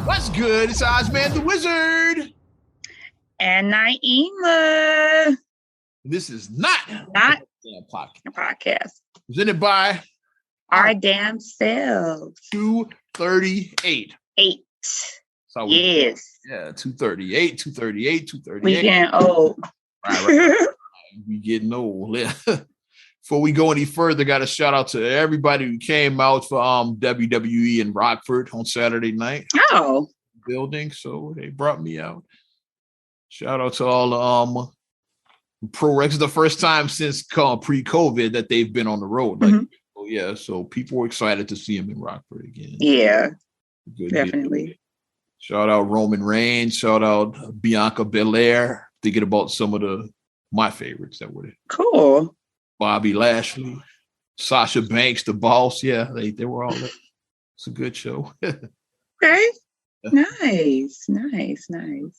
What's good? It's Ozman the Wizard. And Naima. This is not a podcast. Presented by our damn selves. 238. 8. Yes. Yeah, 238, 238, 238. We getting old. Right. We getting old. Before we go any further, got a shout out to everybody who came out for WWE in Rockford on Saturday night. Oh. Building, so they brought me out. Shout out to all pro wrestlers. The first time since pre-COVID that they've been on the road. So people were excited to see him in Rockford again. Yeah, definitely. Shout out Roman Reigns. Shout out Bianca Belair. Thinking about some of my favorites that were there. Cool. Bobby Lashley, Sasha Banks, the boss. Yeah, they were all there. It's a good show. Okay. Nice.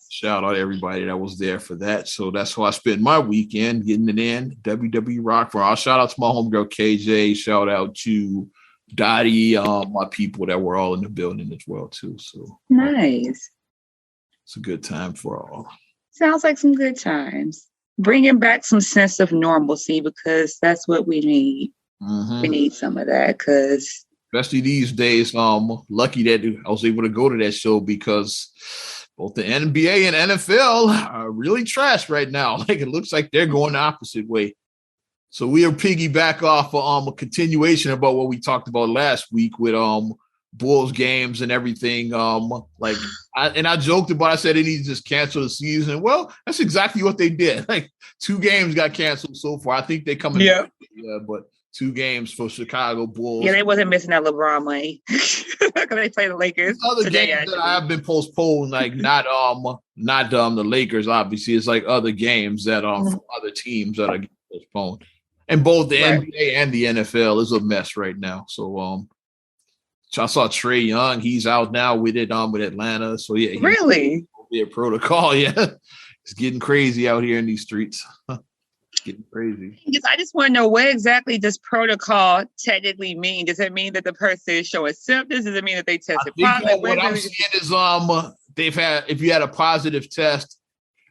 Shout out everybody that was there for that. So that's how I spent my weekend, getting it in. WWE Rockford. I'll shout out to my homegirl KJ. Shout out to Dottie, my people that were all in the building as well too. So nice. It's a good time for all. Sounds like some good times. Bringing back some sense of normalcy, because that's what we need. Mm-hmm. We need some of that, because especially these days, lucky that I was able to go to that show, because both the NBA and NFL are really trash right now. Like, it looks like they're going the opposite way. So we are piggyback off a continuation about what we talked about last week with Bulls games and everything. I joked about, I said they need to just cancel the season. Well, that's exactly what they did. Like, 2 games got canceled so far. I think they come in. Yeah, but 2 games for Chicago Bulls. Yeah, they wasn't missing that LeBron money because they play the Lakers. Other games that have been postponed, like not the Lakers. Obviously, it's like other games that from other teams that are getting postponed. And both the NBA and the NFL is a mess right now. So I saw Trae Young. He's out now with it with Atlanta. So yeah, really, be a protocol. Yeah, it's getting crazy out here in these streets. Getting crazy. I just want to know, what exactly does protocol technically mean? Does it mean that the person is showing symptoms? Does it mean that they tested positive? What I'm seeing is if you had a positive test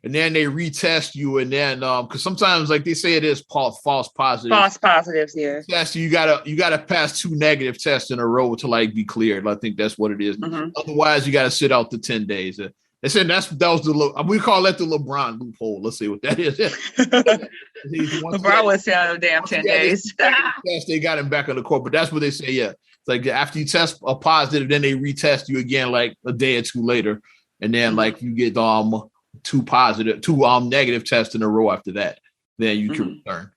and then they retest you, and then because sometimes, like, they say it is false positives. False positives, yeah. Test you gotta pass 2 negative tests in a row to like be cleared. I think that's what it is. Mm-hmm. Otherwise, you gotta sit out the 10 days. They said that was we call that the LeBron loophole. Let's see what that is. LeBron was out of damn 10 days. They got him back on the court, but that's what they say. Yeah, it's like after you test a positive, then they retest you again like a day or 2 later, and then like you get 2 negative tests in a row after that. Then you can return.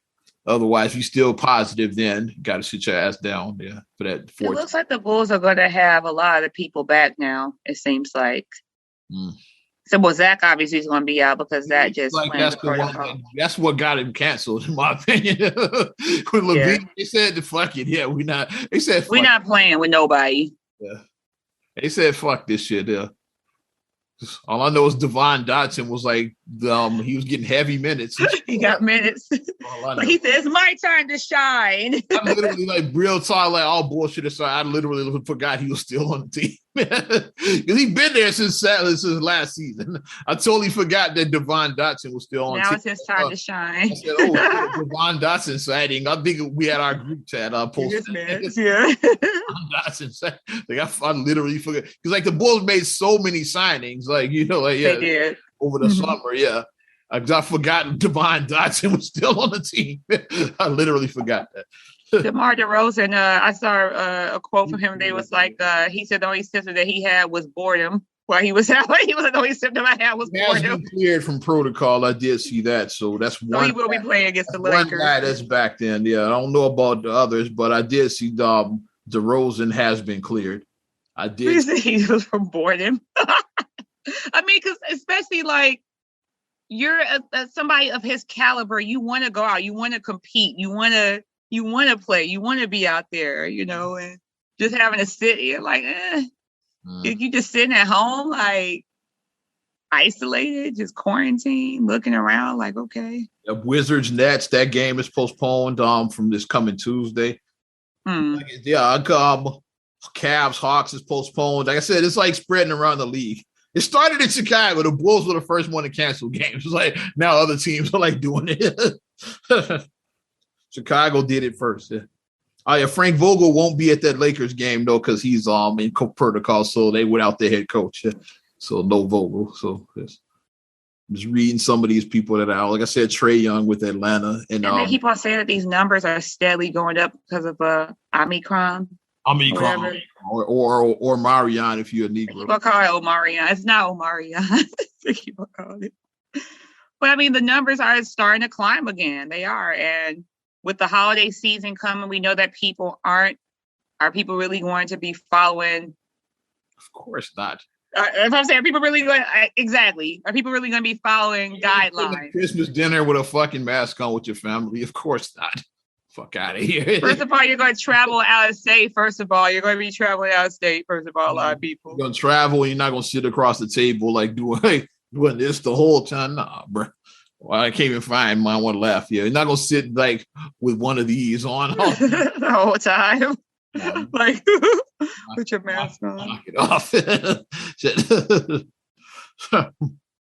Otherwise, if you're still positive, then you got to sit your ass down there for that. It looks like the Bulls are going to have a lot of people back now. It seems like. So, Zach obviously is going to be out because that just like that's what got him canceled, in my opinion. With Levine, they said, "Fuck it, yeah, we're not." They said, "We're not playing with nobody." Yeah, they said, "Fuck this shit." Yeah. All I know is Devon Dotson was like, he was getting heavy minutes. He got minutes. But he said, "It's my time to shine." I literally, like, real talk, like, all bullshit aside, I literally forgot he was still on the team. Because he's been there since last season. I totally forgot that Devon Dotson was still on the team. Now it's his time to shine. I said, Devon Dotson sighting. I think we had our group chat posted. Yeah. Devon Dotson sighting. Like, I literally forgot. Because, like, the Bulls made so many signings. Like, they did. Over the summer, yeah. I forgot Devon Dotson was still on the team. I literally forgot that. DeMar DeRozan, I saw a quote from him. They was like, he said the only symptom that he had was boredom while he was out. He was the only symptom I had was boredom. He has been cleared from protocol. I did see that. So that's one. So he will be playing against the Lakers. One guy that's back then. Yeah, I don't know about the others, but I did see DeRozan has been cleared. I did. He was from boredom. I mean, because especially like, you're somebody of his caliber, you want to go out, you want to compete, you want to play, you want to be out there, and just having to sit here like, you just sitting at home, like, isolated, just quarantined, looking around like, okay. The Wizards Nets, that game is postponed from this coming Tuesday. Yeah, Cavs, Hawks is postponed. Like I said, it's like spreading around the league. It started in Chicago. The Bulls were the first one to cancel games. It's like now other teams are like doing it. Chicago did it first. Yeah. Oh yeah, Frank Vogel won't be at that Lakers game though because he's in protocol, so they without their head coach. Yeah. So no Vogel. So yes. I'm just reading some of these people that are, like I said, Trae Young with Atlanta, and they keep on saying that these numbers are steadily going up because of Omicron. Omicron or Marion if you're a Negro. People call it Omarion. It's not Omarion. People call it. But I mean, the numbers are starting to climb again. They are, and with the holiday season coming, we know that people aren't. Are people really going to be following? Of course not. If I'm saying, are people really going? Exactly. Are people really going to be following guidelines? Christmas dinner with a fucking mask on with your family? Of course not. Fuck out of here. First of all, you're going to travel out of state. First of all, you're going to be traveling out of state. First of all, a lot of people. You're going to travel and you're not going to sit across the table like doing this the whole time. Nah, bro. Well, I can't even find my one left. Yeah, you're not going to sit like with one of these on the whole time. Like, put your mask on. Knock it off.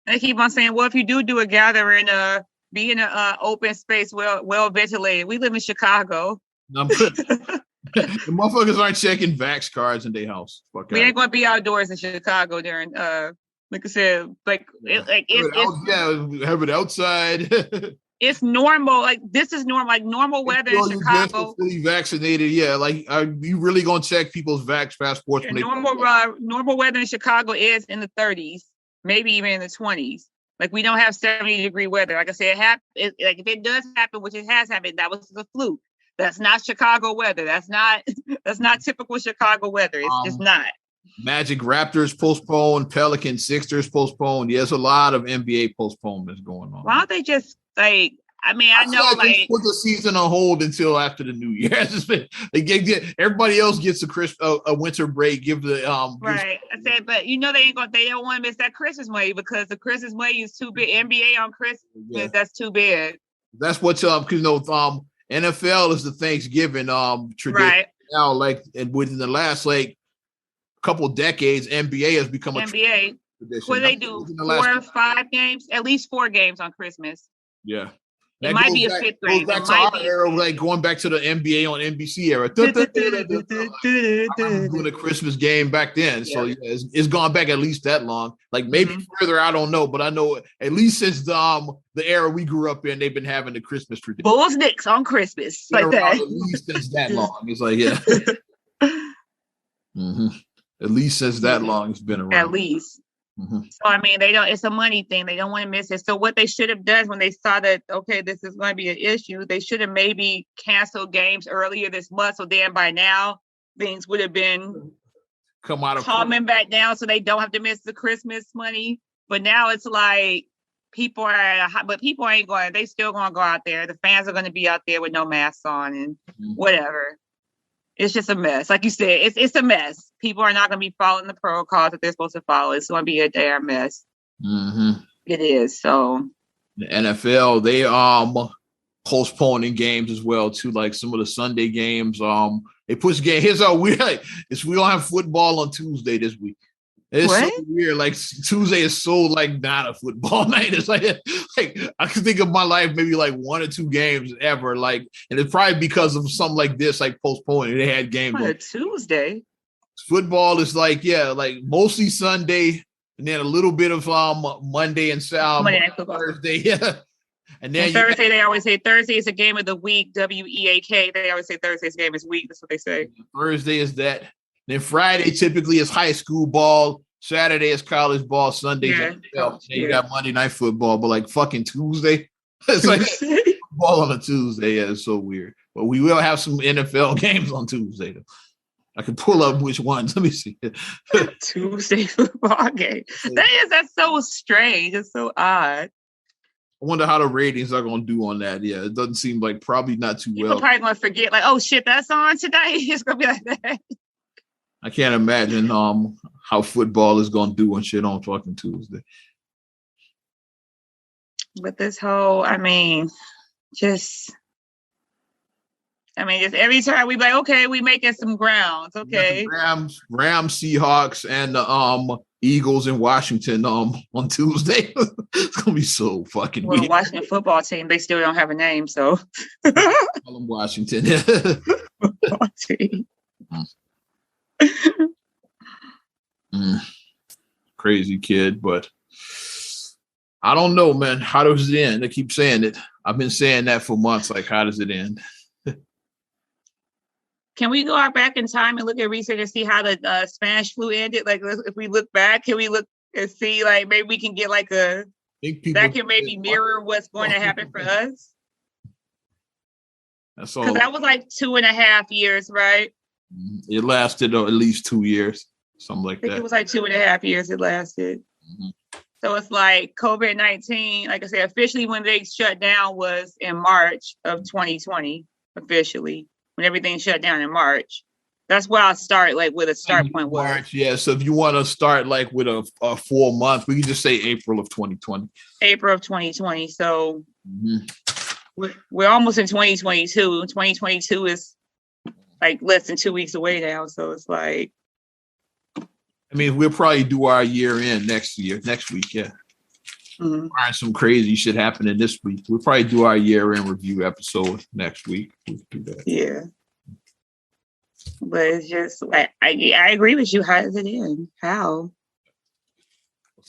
They keep on saying, well, if you do a gathering, be in an open space, well ventilated. We live in Chicago. The motherfuckers aren't checking vax cards in their house. We ain't going to be outdoors in Chicago during, like I said, have it outside. It's normal. Like this is normal. Like normal weather in Chicago. Fully vaccinated, yeah. Like, are you really gonna check people's vax passports? Normal weather in Chicago is in the 30s, maybe even in the 20s. Like we don't have 70-degree weather. Like I said, like if it does happen, which it has happened, that was the fluke. That's not Chicago weather. That's not typical Chicago weather. It's just not. Magic Raptors postponed, Pelicans Sixers postponed. There's a lot of NBA postponements going on. Why don't they just I know like put the season on hold until after the new year. Everybody else gets a winter break. Give the right. I said, but they ain't going. They don't want to miss that Christmas money because the Christmas money is too big. NBA on Christmas, that's too big. That's what's up because NFL is the Thanksgiving tradition right now. Like and within the last couple decades, NBA has become a NBA. Tradition. What do they do? 4 or 5 games? At least 4 games on Christmas. Yeah. It might be a 5th grade. Goes back to our era, like going back to the NBA on NBC era. Doing a Christmas game back then. So yeah, it's gone back at least that long. Like maybe further, I don't know, but I know at least since the era we grew up in, they've been having the Christmas tradition. Bulls Knicks on Christmas. Like that. At least since that long. It's like, yeah. At least since that long it's been around. At least. So I mean, it's a money thing. They don't want to miss it. So what they should have done when they saw that, okay, this is going to be an issue, they should have maybe canceled games earlier this month. So then by now things would have been calming back down so they don't have to miss the Christmas money. But now it's like people ain't going, they still going to go out there. The fans are going to be out there with no masks on and whatever. It's just a mess. Like you said, it's a mess. People are not going to be following the protocols that they're supposed to follow. It's going to be a damn mess. It is. So the NFL, they postponing games as well too. Like some of the Sunday games, they push games. Here's how weird we don't have football on Tuesday this week. It's so weird. Like Tuesday is so like not a football night. It's like I can think of my life maybe like 1 or 2 games ever. Like, and it's probably because of something like this, like postponing. They had games on Tuesday. Football is like mostly Sunday, and then a little bit of Monday and Thursday. Yeah, and then Thursday they always say Thursday is a game of the week. WEAK. They always say Thursday's game is week. That's what they say. Thursday is that. Then Friday typically is high school ball. Saturday is college ball. Sunday you got Monday Night Football, but like fucking Tuesday, it's like football on a Tuesday. Yeah, it's so weird. But we will have some NFL games on Tuesday. Though. I can pull up which ones. Let me see. Tuesday football game. That's so strange. It's so odd. I wonder how the ratings are going to do on that. Yeah, it doesn't seem like probably not too well. People probably going to forget like, oh shit, that's on today. It's going to be like that. I can't imagine how football is going to do and shit on fucking Tuesday. But this whole, just I mean, just every time we like, okay, we making some grounds. Okay. Rams, Seahawks, and the Eagles in Washington on Tuesday. It's gonna be so fucking Well, weird. Washington football team, they still don't have a name, so Call them Washington. football team. Crazy kid, but I don't know, man. How does it end? I keep saying it. I've been saying that for months. Like, how does it end? Can we go back in time and look at research and see how the Spanish flu ended? Like, if we look back, can we look and see, like, maybe we can get like that can maybe mirror what's going to happen for us? That's all. Because that was like 2.5 years, right? It lasted at least 2 years, something like I think that. it was like 2.5 years it lasted. Mm-hmm. So it's like COVID-19, like I said, officially when they shut down was in March of 2020, officially, when everything shut down in March. That's where I'll start, like, with a start point was. March, yeah. So if you want to start like with a 4 month, we can just say April of 2020. April of 2020. So we're almost in 2022. 2022 is like less than 2 weeks away now. So it's like, I mean, we'll probably do our year end next week. Yeah. Find some crazy shit happening this week. We'll probably do our year end review episode next week. We'll do that. Yeah. But it's just like, I agree with you. How does it end? How?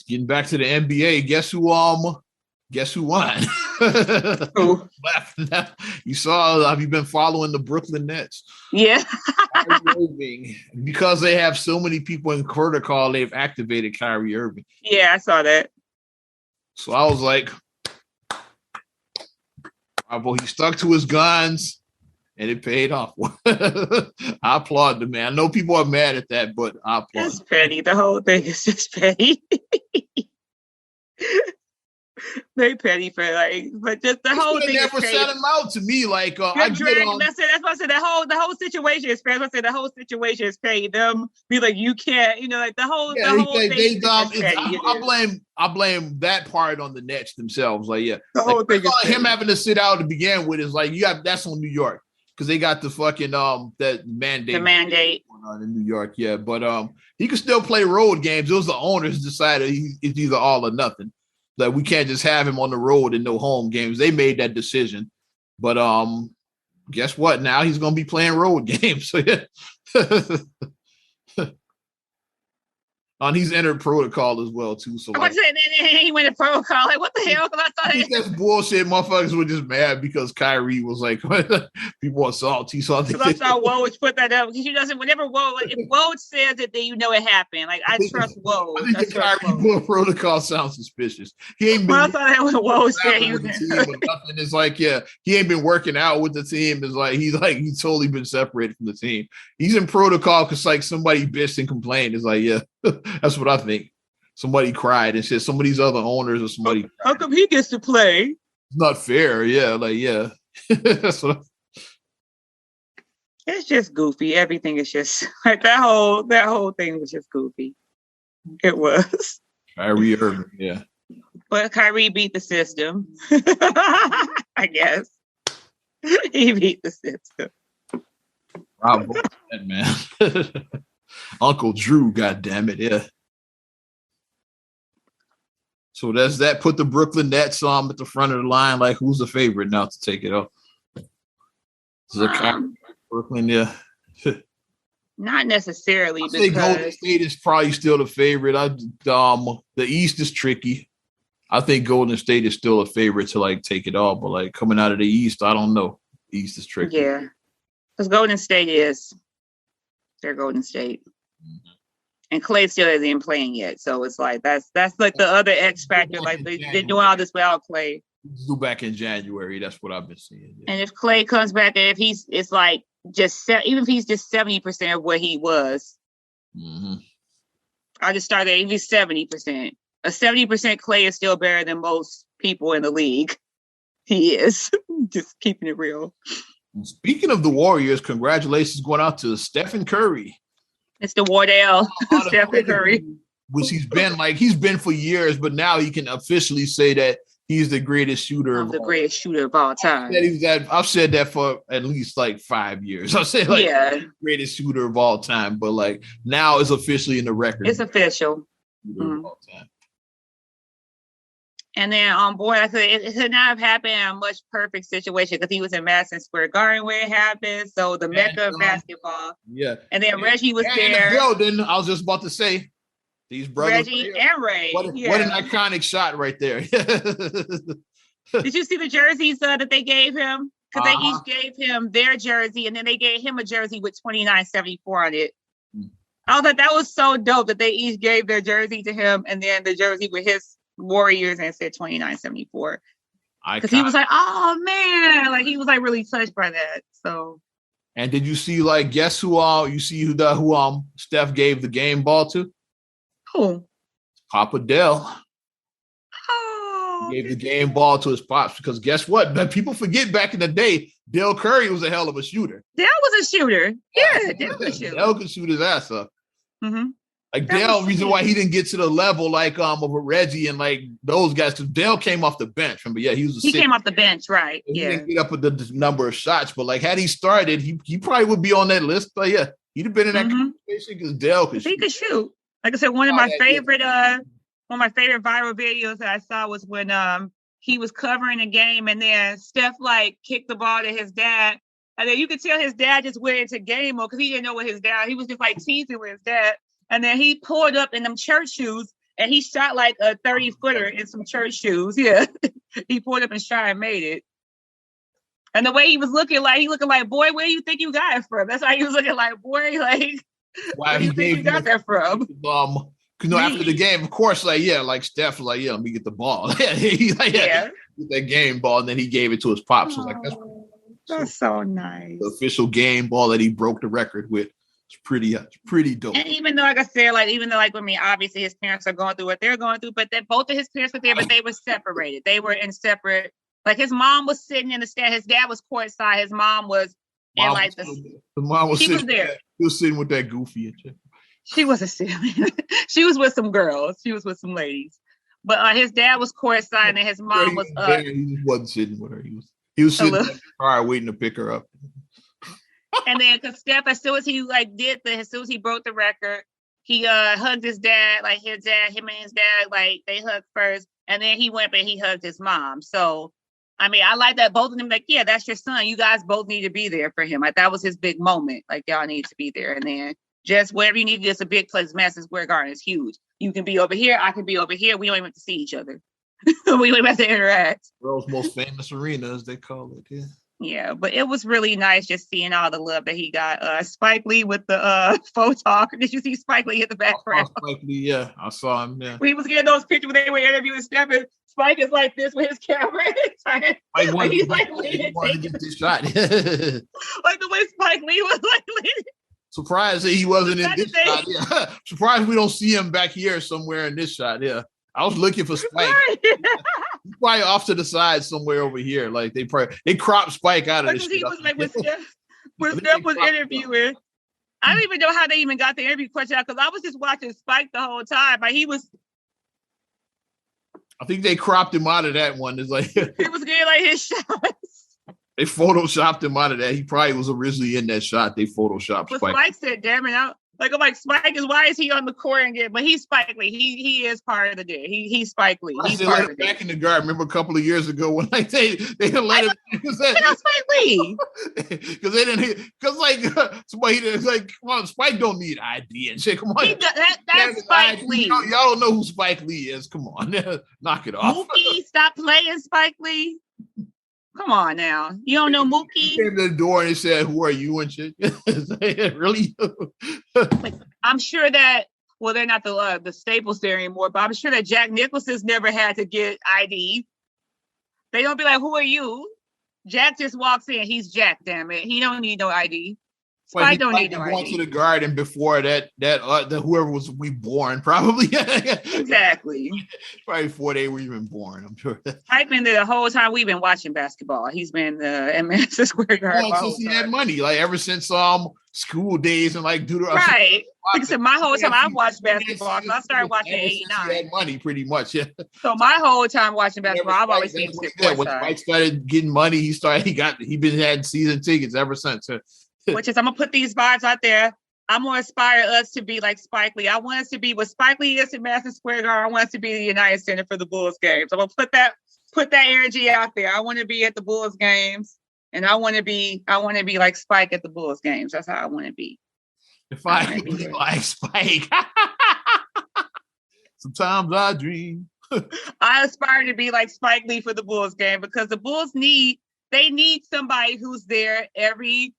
Getting back to the NBA, guess who won? Who? You saw, have you been following the Brooklyn Nets? Yeah. Because they have so many people in protocol, they've activated Kyrie Irving. Yeah, I saw that. So I was like, he stuck to his guns and it paid off. I applaud the man. I know people are mad at that, but I applaud. It's petty. The whole thing is just petty. They petty for but just the whole thing. Never set him out to me. Like that's what I said. The whole situation is fair. I said the whole situation is petty. Them be like, you can't, like the whole thing. I blame that part on the Nets themselves. Like, yeah, the whole thing is him having to sit out to begin with is like that's on New York because they got the fucking that mandate. The mandate in New York, yeah. But he could still play road games. It was the owners decided it's either all or nothing. Like, we can't just have him on the road and no home games. They made that decision. But guess what? Now he's going to be playing road games. So, yeah. And he's entered protocol as well, too. So, like, he went to protocol. Like, what the hell? I think that's bullshit. Motherfuckers were just mad because Kyrie was like, people are salty. So I think I saw Woj put that up. Because whenever if Woj says it, then it happened. Like, I trust Woj. I think the Kyrie protocol sounds suspicious. He ain't been. I thought that was Woj said he was nothing. It's like, yeah, he ain't been working out with the team. It's like he's totally been separated from the team. He's in protocol because like somebody bitched and complained. It's like, yeah. That's what I think. Somebody cried and said some of these other owners or somebody. How come he gets to play? It's not fair. Yeah, like, yeah. That's what it's just goofy. Everything is just like that whole thing was just goofy. It was. Kyrie Irving, yeah. But Kyrie beat the system. I guess. He beat the system. Bravo, man. Uncle Drew, goddammit, yeah. So that's that. Put the Brooklyn Nets at the front of the line. Like, who's the favorite now to take it up? Brooklyn, yeah. Not necessarily. I think Golden State is probably still the favorite. The East is tricky. I think Golden State is still a favorite to like take it all, but like coming out of the East, I don't know. The East is tricky. Yeah, because Golden State is. They're Golden State. Mm-hmm. And Clay still isn't playing yet. So it's like that's like the other X factor. Like they're doing all this without Clay. Due back in January. That's what I've been seeing. Yeah. And if Clay comes back and if it's like even if he's just 70% of what he was, I just started if he's 70%. A 70% Clay is still better than most people in the league. He is. Just keeping it real. Speaking of the Warriors, congratulations going out to Stephen Curry. Mr. Wardell, Stephen Curry. Which he's been for years, but now he can officially say that he's the greatest shooter of the greatest shooter of all time. I've said that for at least like 5 years. I said greatest shooter of all time, but like now it's officially in the record. It's official. Of all time. And then boy, I said it could not have happened in a much perfect situation because he was in Madison Square Garden where it happened. So the mecca of basketball. Yeah. And then Reggie was there. In the building, I was just about to say these brothers. Reggie and Ray. What an iconic shot right there. Did you see the jerseys that they gave him? Because they each gave him their jersey and then they gave him a jersey with 2974 on it. I was like, that was so dope that they each gave their jersey to him and then the jersey with his Warriors and said 2974. Because he was like, oh man, like he was like really touched by that. So. And did you see guess who who Steph gave the game ball to? Who? Papa Dell. Oh. He gave the game ball to his pops because guess what? People forget back in the day, Dell Curry was a hell of a shooter. Dell was a shooter. Yeah, Dell was a shooter. Dell could shoot his ass up. Mm-hmm. Like Dell, reason why he didn't get to the level of a Reggie and like those guys, because Dell came off the bench. Remember, he came off the bench, right? He didn't get up with the number of shots, but like had he started, he probably would be on that list. But yeah, he'd have been in that conversation because Dell could shoot. He could shoot. Like I said, one of my favorite viral videos that I saw was when he was covering a game and then Steph kicked the ball to his dad, and then you could tell his dad just went into game mode because he didn't know what his dad. He was just teasing with his dad. And then he pulled up in them church shoes and he shot like a 30-footer in some church shoes. Yeah. He pulled up and shot and made it. And the way he was looking like, boy, where do you think you got it from? That's how he was looking like, boy, where do you think you got that from? After the game, of course, Steph was let me get the ball. He get that game ball, and then he gave it to his pops. That's so nice. The official game ball that he broke the record with. It's pretty dope. And even though, like I said, obviously his parents are going through what they're going through, but both of his parents were there, but they were separated. They were in separate. Like his mom was sitting in the stand. His dad was courtside. His mom was the mom was sitting there. She was sitting with that goofy. She wasn't sitting. She was with some girls. She was with some ladies. But his dad was courtside, and his mom was. He just wasn't sitting with her. He was sitting in the car waiting to pick her up. And then, because Steph, as soon as he broke the record, he hugged his dad, him and his dad, they hugged first, and then he went and he hugged his mom. So, I like that both of them, that's your son. You guys both need to be there for him. That was his big moment. Y'all need to be there. And then just wherever you need to do, it's a big place. Madison Square Garden is huge. You can be over here. I can be over here. We don't even have to see each other. We don't even have to interact. World's most famous arena, as they call it. Yeah. Yeah, but it was really nice just seeing all the love that he got. Spike Lee with the photog. Did you see Spike Lee in the background? Spike Lee, yeah, I saw him. Yeah, he was getting those pictures when they were interviewing Steph. Spike is like this with his camera. He's wanted to get this shot. Like the way Spike Lee was Surprised that he wasn't in this shot. Yeah. Surprised we don't see him back here somewhere in this shot. Yeah, I was looking for Spike. He's probably off to the side somewhere over here. They cropped Spike out of this. He was when Steph was interviewing. I don't even know how they even got the interview question out because I was just watching Spike the whole time. He was. I think they cropped him out of that one. It's he was getting his shots. They photoshopped him out of that. He probably was originally in that shot. They photoshopped Spike. Spike said, "Damn it!" I'm like, Spike why is he on the court again? But he's Spike Lee. He is part of the day. He's Spike Lee. He's part of the back in the guard. Remember a couple of years ago when they didn't let him. Spike Lee. Because they didn't. Because somebody come on, Spike don't need ID and shit. Come on, that's Spike Lee. Y'all don't know who Spike Lee is. Come on, knock it off. Mookie, stop playing Spike Lee. Come on now. You don't know Mookie? He came to the door and he said, "Who are you?" and shit. Really? I'm sure that, they're not the Staples there anymore, but I'm sure that Jack Nicholson's never had to get ID. They don't be like, "Who are you?" Jack just walks in. He's Jack, damn it. He don't need no ID. But he Spike don't might need be no going to ID. the garden before the whoever was we born, probably. Exactly. Probably before they were even born, I'm sure. Spike been there the whole time we've been watching basketball. He's been at Madison Square Garden the whole Since he had time. money, like ever since school days and like Right. Like I said, my whole time I've watched basketball. So I started watching in ever since he '89. had money, pretty much. Yeah. So my whole time watching basketball, I've always That's seen what he Skip did. When courtside. Spike started getting money, he been had season tickets ever since. Which is, I'm gonna put these vibes out there. I'm gonna aspire us to be like Spike Lee. I want us to be what Spike Lee is in Madison Square Garden. I want us to be the United Center for the Bulls games. I'm gonna put that energy out there. I want to be at the Bulls games, and I want to be like Spike at the Bulls games. That's how I want to be. If I could be like Spike, sometimes I dream. I aspire to be like Spike Lee for the Bulls game because the Bulls need somebody who's there every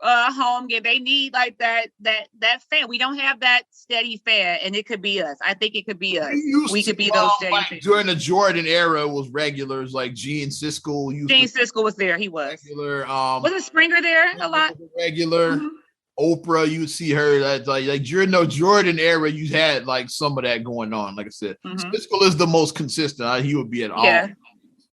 home game. They need like that fan. We don't have that steady fan, and it could be us. I think it could be us. We could be those steady fans. During the Jordan era, was regulars like Gene Siskel. Gene Siskel was there. He was regular. Wasn't Springer there a lot? Regular. Mm-hmm. Oprah, you would see her like during the Jordan era, you had like some of that going on. Like I said, Siskel is the most consistent. He would be at all.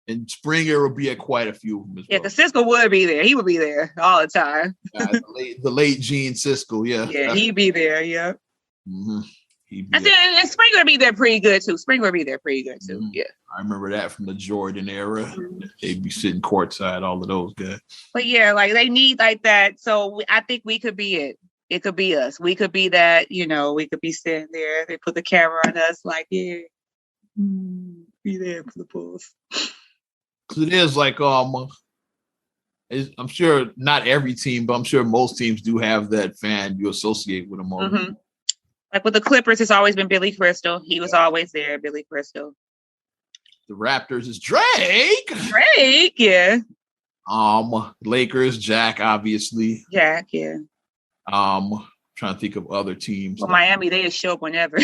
And Springer would be at quite a few of them as well. Because Siskel would be there. He would be there all the time. The late Gene Siskel, yeah. Yeah, he'd be there, yeah. Mm-hmm. And Springer would be there pretty good, too. Mm-hmm. Yeah. I remember that from the Jordan era. Mm-hmm. They'd be sitting courtside, all of those guys. But yeah, like they need like that. So I think we could be it. It could be us. We could be that, we could be standing there. They put the camera on us like, be there for the Bulls. It is like I'm sure not every team, but I'm sure most teams do have that fan you associate with them. Mm-hmm. Like with the Clippers, it's always been Billy Crystal. He was always there, Billy Crystal. The Raptors is Drake. Yeah. Lakers, Jack, obviously. Jack, yeah. Trying to think of other teams. Well, Miami, they just show up whenever.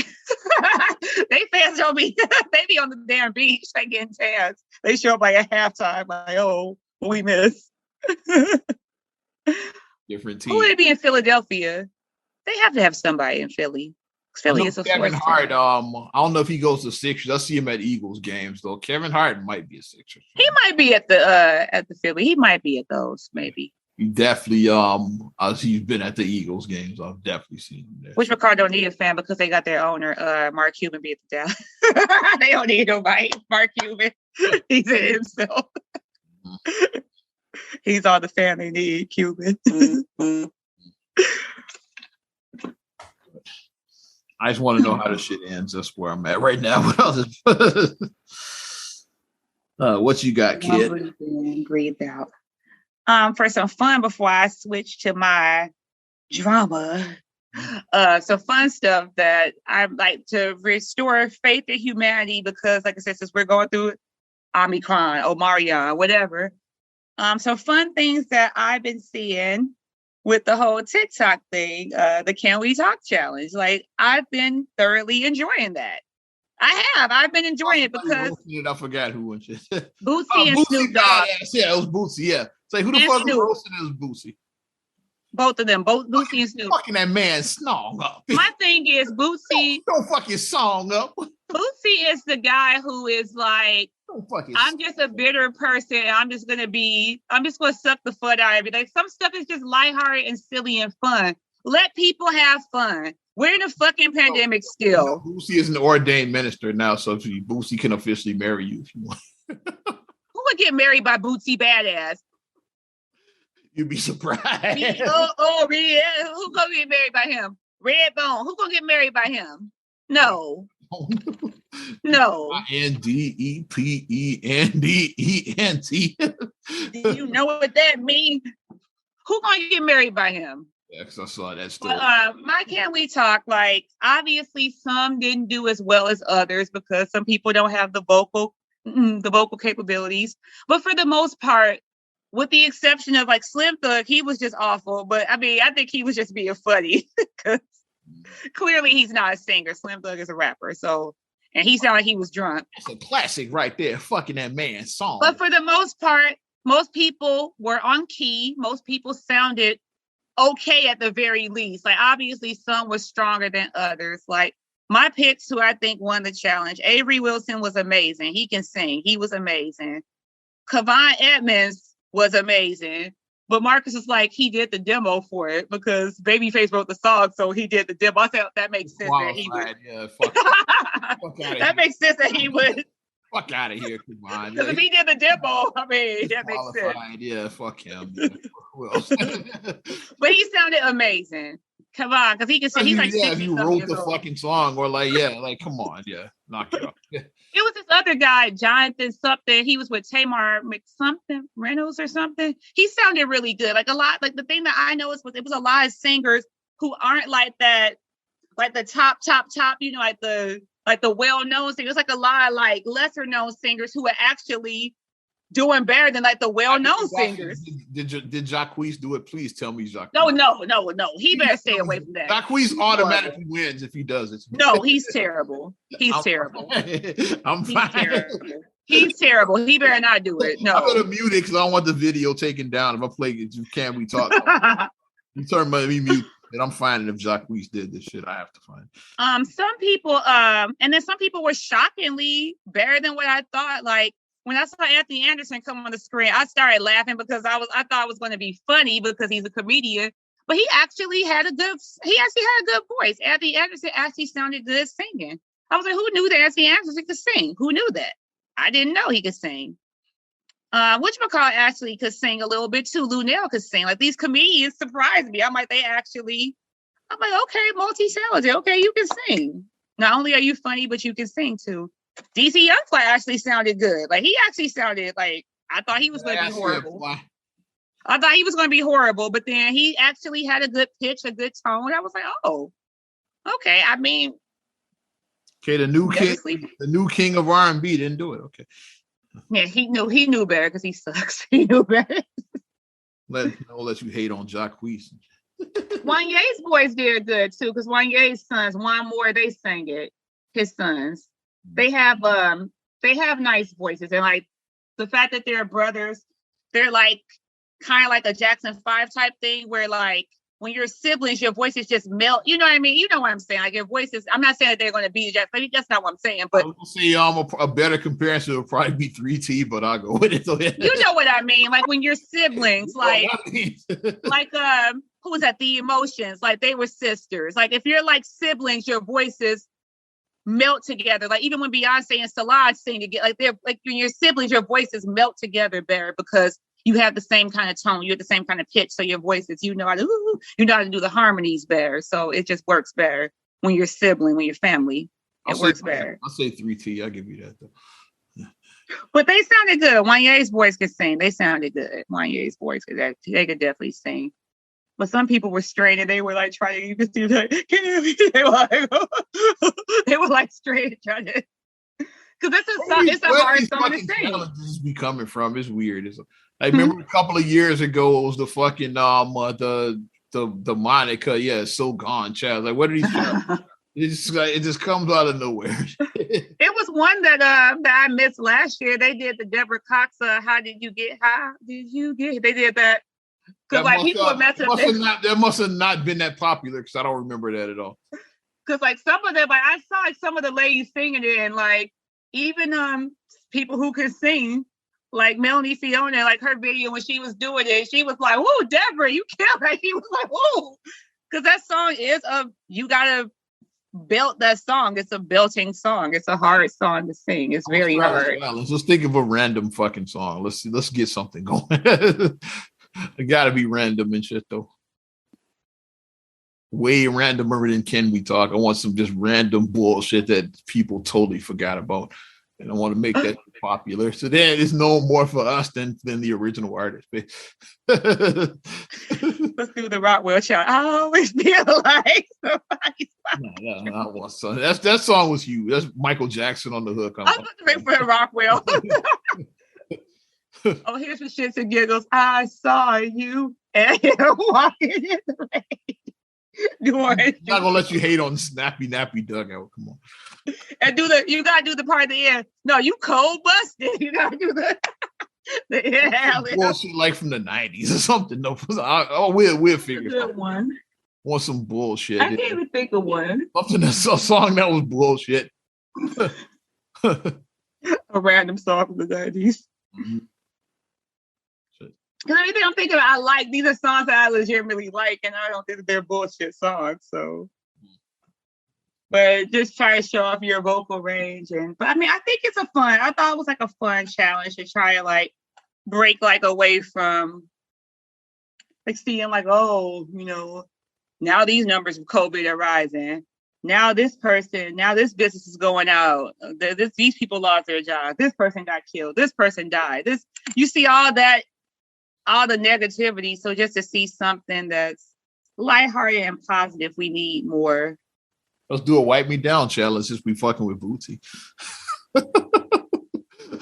They fans don't be. They be on the damn beach, like getting tans. They show up like at halftime, like, oh, we miss. Different teams. Who would it be in Philadelphia? They have to have somebody in Philly. Philly is a Kevin Hart. I don't know if he goes to Sixers. I see him at Eagles games though. Kevin Hart might be a Sixers. He might be at the Philly. He might be at those maybe. He definitely as he's been at the Eagles games. I've definitely seen him there. Which Ricardo don't need a fan because they got their owner, Mark Cuban, be at the Dallas. They don't need nobody. Mark Cuban, he's it himself. Mm-hmm. He's all the fan they need, Cuban. Mm-hmm. I just want to know how this shit ends. That's where I'm at right now. What you got, kid? Breathe out. For some fun before I switch to my drama. Some fun stuff that I like to restore faith in humanity because, like I said, since we're going through Omicron, whatever. Some fun things that I've been seeing with the whole TikTok thing, the Can We Talk challenge. Like, I've been thoroughly enjoying that. I've been enjoying it because I forgot who was it. Boosie and Snoop Dogg. Yeah, it was Boosie. Yeah. Say who the fuck was roasting is Boosie? Both of them, both Boosie and Snoop. Fucking that man's song up. My thing is Boosie. Don't fuck your song up. Boosie is the guy who is like, I'm just a bitter person. I'm just gonna suck the fun out of it. Like some stuff is just lighthearted and silly and fun. Let people have fun. We're in a fucking pandemic still. Boosie is an ordained minister now, so Boosie can officially marry you if you want. Who would get married by Boosie Badass? You'd be surprised. Yeah. Who gonna get married by him? Redbone. Who gonna get married by him? No. No. Ndependent. Do you know what that means? Who gonna get married by him? Yeah, because I saw that story. My Can We Talk? Like, obviously, some didn't do as well as others because some people don't have the vocal capabilities. But for the most part, with the exception of like Slim Thug, he was just awful. But I mean, I think he was just being funny because clearly he's not a singer. Slim Thug is a rapper. So, and he sounded like he was drunk. It's a classic right there, fucking that man's song. But for the most part, most people were on key. Most people sounded okay at the very least. Like obviously some was stronger than others. Like my picks who I think won the challenge. Avery Wilson was amazing. He can sing. He was amazing. Kavon Edmonds was amazing. But Marcus was like, he did the demo for it because Babyface wrote the song, so he did the demo. I thought that makes sense that he would. Yeah, fuck that makes sense that he would. Fuck out of here, come on. Because if he did the demo, I mean, that makes sense. Yeah, fuck him. Yeah. But he sounded amazing. Come on, because he can say he's like, if you wrote the fucking song, or like, come on, knock it off. Yeah. It was this other guy, Jonathan something. He was with Tamar McSomething Reynolds or something. He sounded really good. Like a lot, like the thing that I noticed was it was a lot of singers who aren't like that, like the top, you know, like the well-known singers. Like a lot of like lesser known singers who are actually doing better than like the well-known singers. Did Jacquees do it? Please tell me Jacquees. No. He better stay away from that. Jacquees automatically wins if he does it. No, he's terrible. He's terrible. I'm fine. He's terrible. He better not do it. No. I'm gonna mute it because I don't want the video taken down. If I play it, can we talk? You turn me mute. And I'm finding if Jacquees did this shit, I have to find. Some people, and then some people were shockingly better than what I thought. Like when I saw Anthony Anderson come on the screen, I started laughing because I thought it was going to be funny because he's a comedian. But he actually had a good voice. Anthony Anderson actually sounded good singing. I was like, who knew that Anthony Anderson could sing? Who knew that? I didn't know he could sing. Whatchamacallit actually could sing a little bit too. Lunel could sing. Like these comedians surprised me. I'm like, okay, multi-talented. Okay, you can sing. Not only are you funny, but you can sing too. DC Youngfly actually sounded good. Like he actually sounded like I thought he was going to be horrible. I thought he was going to be horrible, but then he actually had a good pitch, a good tone. I was like, oh, okay. I mean, okay, the new king of R&B didn't do it. Okay. Yeah, he knew better because he sucks. He knew better. Let you hate on Jacquees. Wanye's boys did good too, because Wanye's sons, one more, they sang it. His sons. They have nice voices. And like the fact that they're brothers, they're like kind of like a Jackson 5 type thing where like when you're siblings, your voices just melt. You know what I mean? You know what I'm saying? Like your voices, I'm not saying that they're going to be Jackson. That's not what I'm saying. But I would say a better comparison would probably be 3T, but I'll go with it. You know what I mean? Like when you're siblings, like who was that? The Emotions. Like they were sisters. Like if you're like siblings, your voices melt together. Like even when Beyonce and Solange sing together, like they're like when your siblings, your voices melt together better because you have the same kind of tone, you have the same kind of pitch. So your voices, you know how to do the harmonies better. So it just works better when you're sibling, when you're family. It works better. I'll say 3T. I'll give you that though. But they sounded good. Wanye's voice could sing. They sounded good. Wanye's voice they could definitely sing. But some people were straight and they were like trying. You could see like, they were like straight trying to. Because it's a hard song to sing. This is be coming from. It's weird. I remember a couple of years ago, it was the fucking the Monica, it's so gone, child. Like, what are these? It just comes out of nowhere. It was one that I missed last year. They did the Deborah Cox. How did you get high? Did you get? They did that because like people were messing. That must have not been that popular because I don't remember that at all. Because like some of them, like I saw like some of the ladies singing it, and like even people who could sing. Like Melanie Fiona, like her video when she was doing it, she was like, "Whoa, Deborah, you killed her." She was like, "Whoa," because that song is you gotta belt that song. It's a belting song. It's a hard song to sing. It's very hard. Let's just think of a random fucking song. Let's get something going. It gotta be random and shit though. Way randomer than Can We Talk. I want some just random bullshit that people totally forgot about. And I want to make that popular. So then it's no more for us than the original artist. Let's do the Rockwell chant. I always feel like somebody's no, that song was huge. That's Michael Jackson on the hook. I was looking for Rockwell. Oh, here's the shits and giggles. I saw you and you're walking in the rain. I'm not gonna let you hate on Snappy Nappy Dugout. Come on. And you gotta do the part at the end. No, you cold busted. You gotta do the Yeah, bullshit like from the 90s or something. No, we'll figure good something. one. Want some bullshit? I can't even think of one. Something that's a song that was bullshit. A random song from the 90s. Mm-hmm. Because everything I'm thinking about, I like. These are songs that I legitimately like, and I don't think they're bullshit songs. So, but just try to show off your vocal range. But I mean, I think it's I thought it was like a fun challenge to try to like break like away from like seeing like, oh, now these numbers of COVID are rising. Now this business is going out. These people lost their jobs. This person got killed. This person died. You see all that, all the negativity. So just to see something that's lighthearted and positive, we need more. Let's do a wipe me down challenge since we fucking with Bootsy.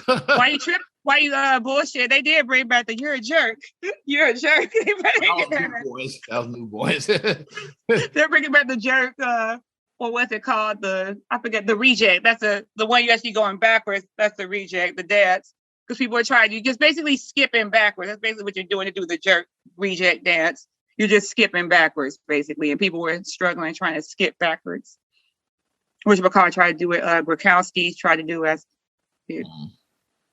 Why you trip? Why you bullshit? They did bring back the "you're a jerk." You're a jerk. That was New Boys. They're bringing back the jerk. What was it called? I forget, the reject. That's the one you actually going backwards. That's the reject, the dance. Because people are trying, you just basically skipping backwards. That's basically what you're doing to do the jerk reject dance. You're just skipping backwards, basically. And people were struggling trying to skip backwards. Which McCall tried to do it. Gronkowski tried to do it.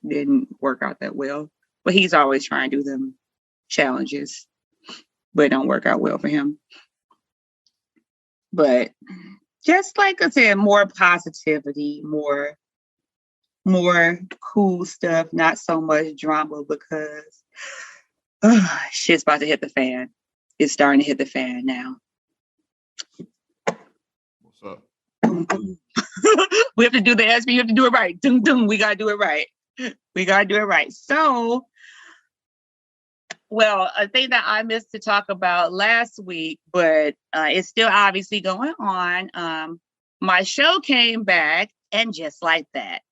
Didn't work out that well. But he's always trying to do them challenges. But it don't work out well for him. But just like I said, more positivity, more cool stuff, not so much drama, because shit's about to hit the fan. It's starting to hit the fan now. What's up? We have to do the SB. We have to do it right. Dum, dum. We got to do it right. We got to do it right. So, well, a thing that I missed to talk about last week, but it's still obviously going on. My show came back, and just like that,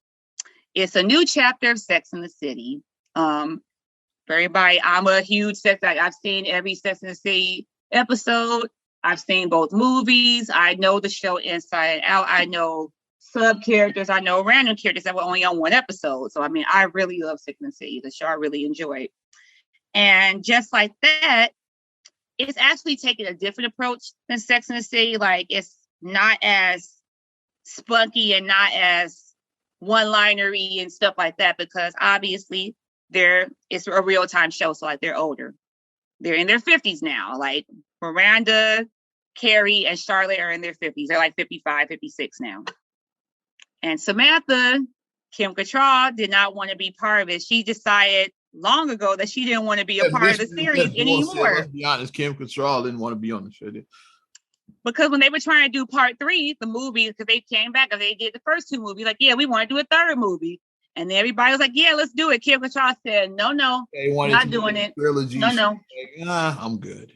it's a new chapter of Sex and the City. For everybody, I'm a huge I've seen every Sex and the City episode. I've seen both movies. I know the show inside and out. I know sub characters. I know random characters that were only on one episode. So, I mean, I really love Sex and the City. The show I really enjoyed. And just like that, it's actually taking a different approach than Sex and the City. Like, it's not as spunky and not as one-linery and stuff like that, because obviously it's a real-time show, so like they're older. They're in their 50s now. Like Miranda, Carrie, and Charlotte are in their 50s. They're like 55, 56 now. And Samantha, Kim Cattrall, did not want to be part of it. She decided long ago that she didn't want to be a part of the series anymore. Let's be honest, Kim Cattrall didn't want to be on the show. Because when they were trying to do part 3, the movie, because they came back and they did the first 2 movies, like, yeah, we want to do a third movie. And then everybody was like, yeah, let's do it. Kim Cattrall said, no, not doing it. Trilogy. No. Like, I'm good.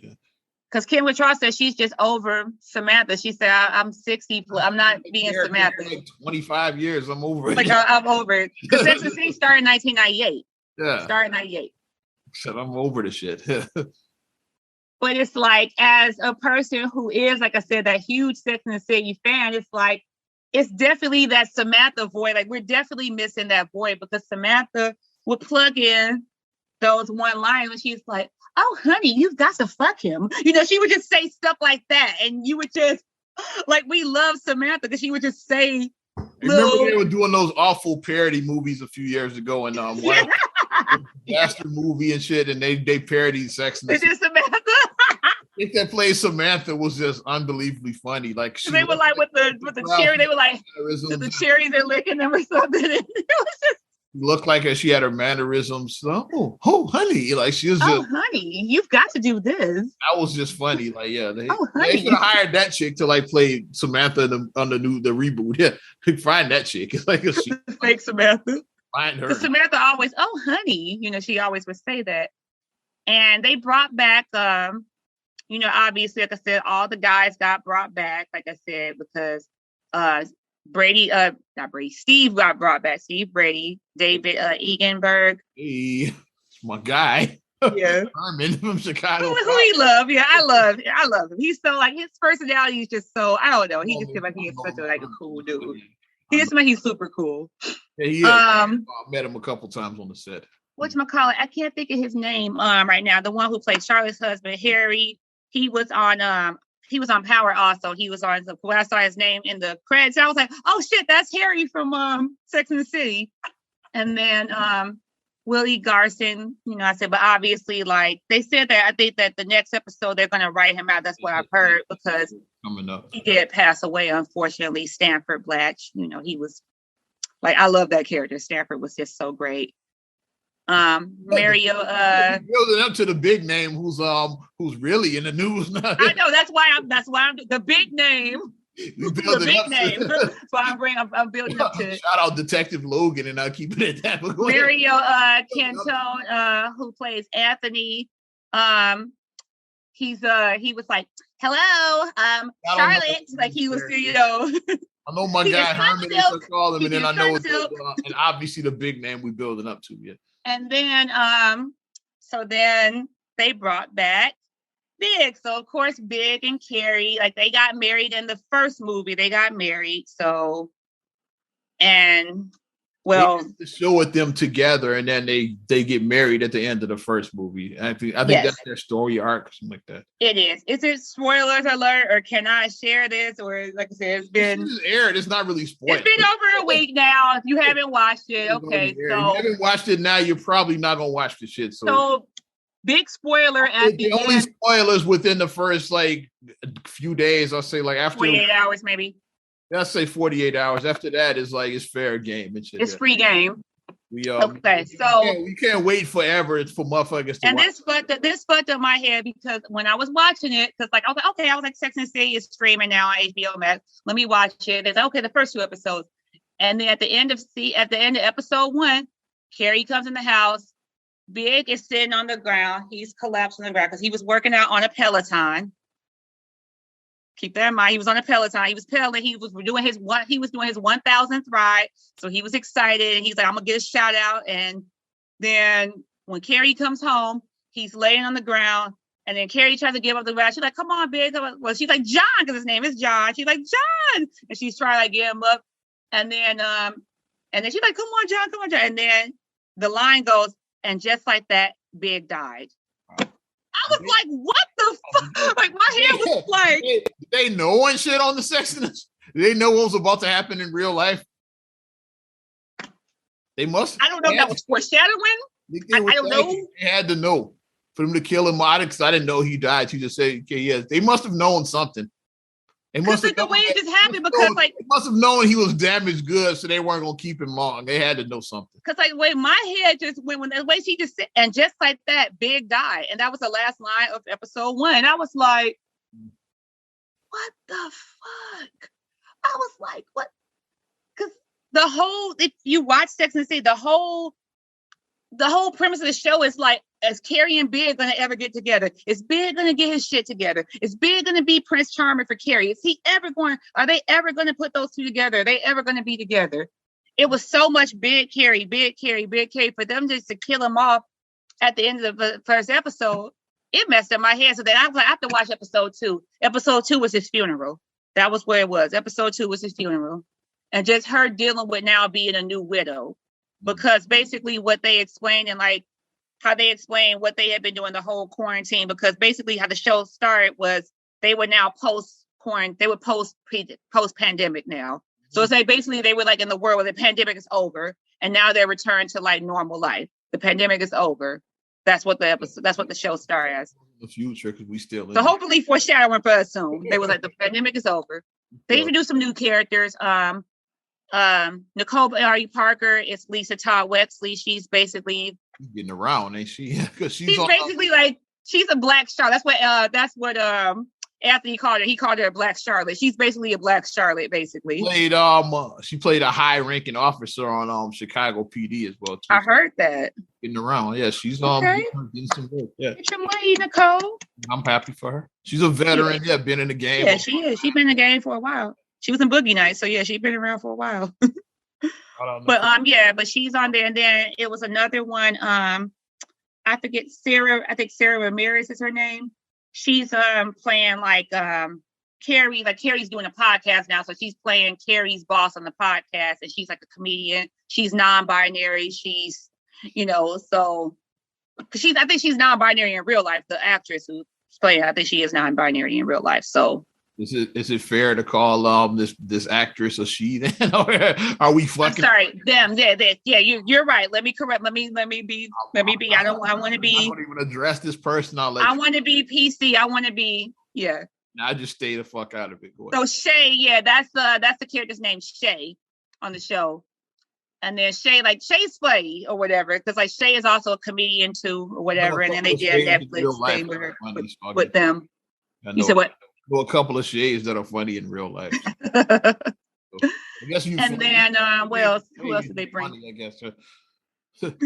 Because Kim Cattrall said she's just over Samantha. She said, I'm 60, I'm not being Samantha. Like 25 years, I'm over it. Like, I'm over it. Because Sex and the City started in 1998. Yeah. Started in 98. Said, I'm over the shit. But it's like, as a person who is, like I said, that huge Sex and the City fan, it's like, it's definitely that Samantha void. Like, we're definitely missing that void, because Samantha would plug in those one lines and she's like, oh, honey, you've got to fuck him. She would just say stuff like that. And you would just, like, we love Samantha because she would just say, remember they were doing those awful parody movies a few years ago, and disaster movie and shit, and they parodied Sex and the City. Samantha. I think that plays Samantha was just unbelievably funny. Like, they were like with the cherry, they were like the cherries are licking them or something. It was just looked like she had her mannerisms. Oh, honey, like she was. Honey, you've got to do this. That was just funny. Like, yeah, they should have hired that chick to like play Samantha on the reboot. Yeah, find that chick. It's like a fake Samantha. Find her. Samantha always, oh, honey, she always would say that. And they brought back, obviously, like I said, all the guys got brought back, like I said, because Steve got brought back. Steve Brady, David Egenberg. Hey, my guy. Yeah. Herman from Chicago. Who he love. Yeah, I love him. He's so, like, his personality is just so, I don't know. He just seems like he's such a cool dude. He just seems like he's super cool. Yeah, he is. I met him a couple times on the set. whatchamacallit, I can't think of his name right now. The one who played Charlotte's husband, Harry. He was on Power also. He was on when I saw his name in the credits, I was like, oh shit, that's Harry from Sex and the City. And then Willie Garson, I said, but obviously, like they said that I think that the next episode they're gonna write him out. That's what I've heard because coming up. He did pass away, unfortunately. Stanford Blatch, he was like, I love that character. Stanford was just so great. Mario building up to the big name who's really in the news now. I know that's why I'm the big name. The big name. So I'm building up to it. Shout out Detective Logan and I'll keep it at that. Mario Cantone, who plays Anthony. He was like, hello, Charlotte. Like he was, I know my guy Herman is to call him, and then I know and obviously the big name we building up to, yeah. And then so then they brought back Big. So of course Big and Carrie, like they got married in the first movie. They got married. So the show with them together, and then they get married at the end of the first movie. I think that's their story arc, something like that. It is. Is it spoilers alert, or can I share this? Or like I said, it's been aired. It's not really spoiled. It's been over a week now. If you haven't watched it, okay. So if you haven't watched it now, you're probably not gonna watch the shit. So big spoiler at the only end. Spoilers within the first like few days. I'll say like after 48 hours, maybe. Let's say 48 hours. After that is like it's fair game and shit. It's free game. Okay, so we can't wait forever for motherfuckers to watch. This fucked up my head because when I was watching it, because like I was like, okay, I was like, Sex and the City is streaming now on HBO Max. Let me watch it. It's okay, the first 2 episodes, and then at the end of episode 1, Carrie comes in the house. Big is sitting on the ground. He's collapsed on the ground because he was working out on a Peloton. Keep that in mind. He was on a Peloton. He was pedaling. He was doing his 1,000th ride. So he was excited. And he's like, I'm going to get a shout out. And then when Carrie comes home, he's laying on the ground. And then Carrie tries to give up the ride. She's like, come on, Big. Well, she's like, John, because his name is John. She's like, John. And she's trying to like get him up. And then she's like, come on, John. And then the line goes, and just like that, Big died. I was like, what the fuck? Like, my hair was like... They know and shit on the Sex and the... They know what was about to happen in real life. They must... I don't know if that was foreshadowing. I don't know. They had to know. For them to kill him, because I didn't know he died. She just said, okay, yes. They must have known something. Because like the way it just happened, because like they must have known he was damaged goods, so they weren't gonna keep him long. They had to know something. Because like the way my head just went when the way she just said, and just like that, Big died, and that was the last line of episode 1. And I was like, what the fuck? I was like, what? Because if you watch Sex and the City, the whole premise of the show is like, is Carrie and Big gonna ever get together? Is Big gonna get his shit together? Is Big gonna be Prince Charming for Carrie? Are they ever gonna put those 2 together? Are they ever gonna be together? It was so much Big Carrie, for them just to kill him off at the end of the first episode. It messed up my head. So then I was like, I have to watch episode 2. Episode 2 was his funeral. That was where it was. Episode 2 was his funeral. And just her dealing with now being a new widow. Because basically what they explained and like how they explained what they had been doing the whole quarantine, because basically how the show started was they were now post-quarantine, they were post-pandemic now. So it's like basically they were like in the world where the pandemic is over and now they're returned to like normal life. The pandemic is over. That's what the show started as. The future, because we still so hopefully foreshadowing for us soon. They were like the pandemic is over. They introduced some new characters. Nicole Ari Parker is Lisa Todd Wexley. She's basically getting around, ain't she? Because she's basically like she's a Black Charlotte. That's what Anthony called her. He called her a Black Charlotte. She's basically a Black Charlotte, basically. She played a high-ranking officer on Chicago PD as well too. I heard that. Getting around, yeah. She's getting some work. Yeah. Get your money, Nicole. I'm happy for her. She's a veteran. Yeah, been in the game. Yeah, she is. She's been in the game for a while. She was in Boogie Nights, so yeah, she's been around for a while. But she's on there, and then it was another one. I forget Sarah. I think Sarah Ramirez is her name. She's playing like Carrie. Like Carrie's doing a podcast now, so she's playing Carrie's boss on the podcast, and she's like a comedian. She's non-binary. So I think she's non-binary in real life. The actress who's playing, I think she is non-binary in real life. So is it fair to call this actress a she then? Or are we fucking? I'm sorry, them. Yeah. You're right. Let me correct. Let me be. I want to be. I don't even address this person. I want to be PC. I want to be. Yeah. I just stay the fuck out of it. So Shay, yeah, that's the character's name, Shay, on the show. And then Shay, like Shay's funny or whatever, because like Shay is also a comedian too or whatever. And then they did a Netflix thing with them. You said what? Well, a couple of Shays that are funny in real life. So, I guess you. And then who else did they bring? Funny, I guess.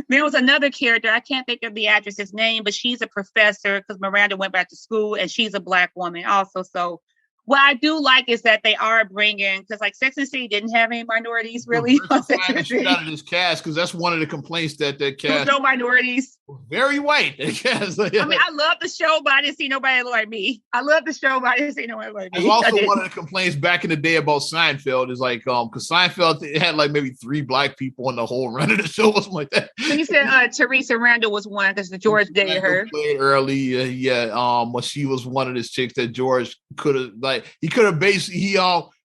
There was another character. I can't think of the actress's name, but she's a professor because Miranda went back to school, and she's a Black woman also. So what I do like is that they are bringing, because like Sex and the City didn't have any minorities really. On Sex and the City. Out of this cast, because that's one of the complaints that cast. There's no minorities. Very white. Cast. I mean, I love the show, but I didn't see nobody like me. I love the show, but I didn't see nobody like me. It's also one of the complaints back in the day about Seinfeld is like, because Seinfeld it had like maybe 3 Black people on the whole run of the show or something like that. So you said Teresa Randall was one because George dated her. Played early, she was one of these chicks that George could have basically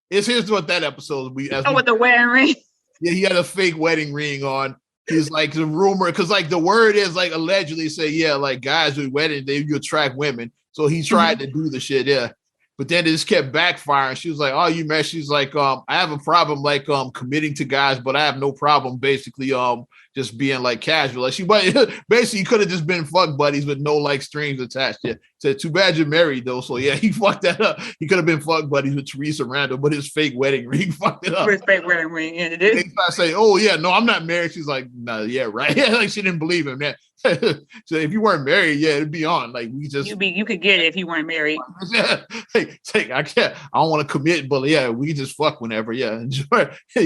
here's what that episode with the wedding ring. Yeah, he had a fake wedding ring on. He's like the rumor because like the word is like allegedly say like guys with wedding you attract women. So he tried to do the shit, but then it just kept backfiring. She was like, "Oh, you mess." She's like, "I have a problem like committing to guys, but I have no problem basically just being like casual." Like she basically could have just been fuck buddies with no like strings attached. Yeah, said too bad you're married though. So yeah, he fucked that up. He could have been fuck buddies with Teresa Randall, but his fake wedding ring fucked it up. His fake wedding ring, and it is. I say, "Oh yeah, no, I'm not married." She's like, "No, yeah, right." Like she didn't believe him. That so if you weren't married, yeah, it'd be on. Like we just you could get it if you weren't married. I can't. I don't want to commit, but yeah, we just fuck whenever. Yeah,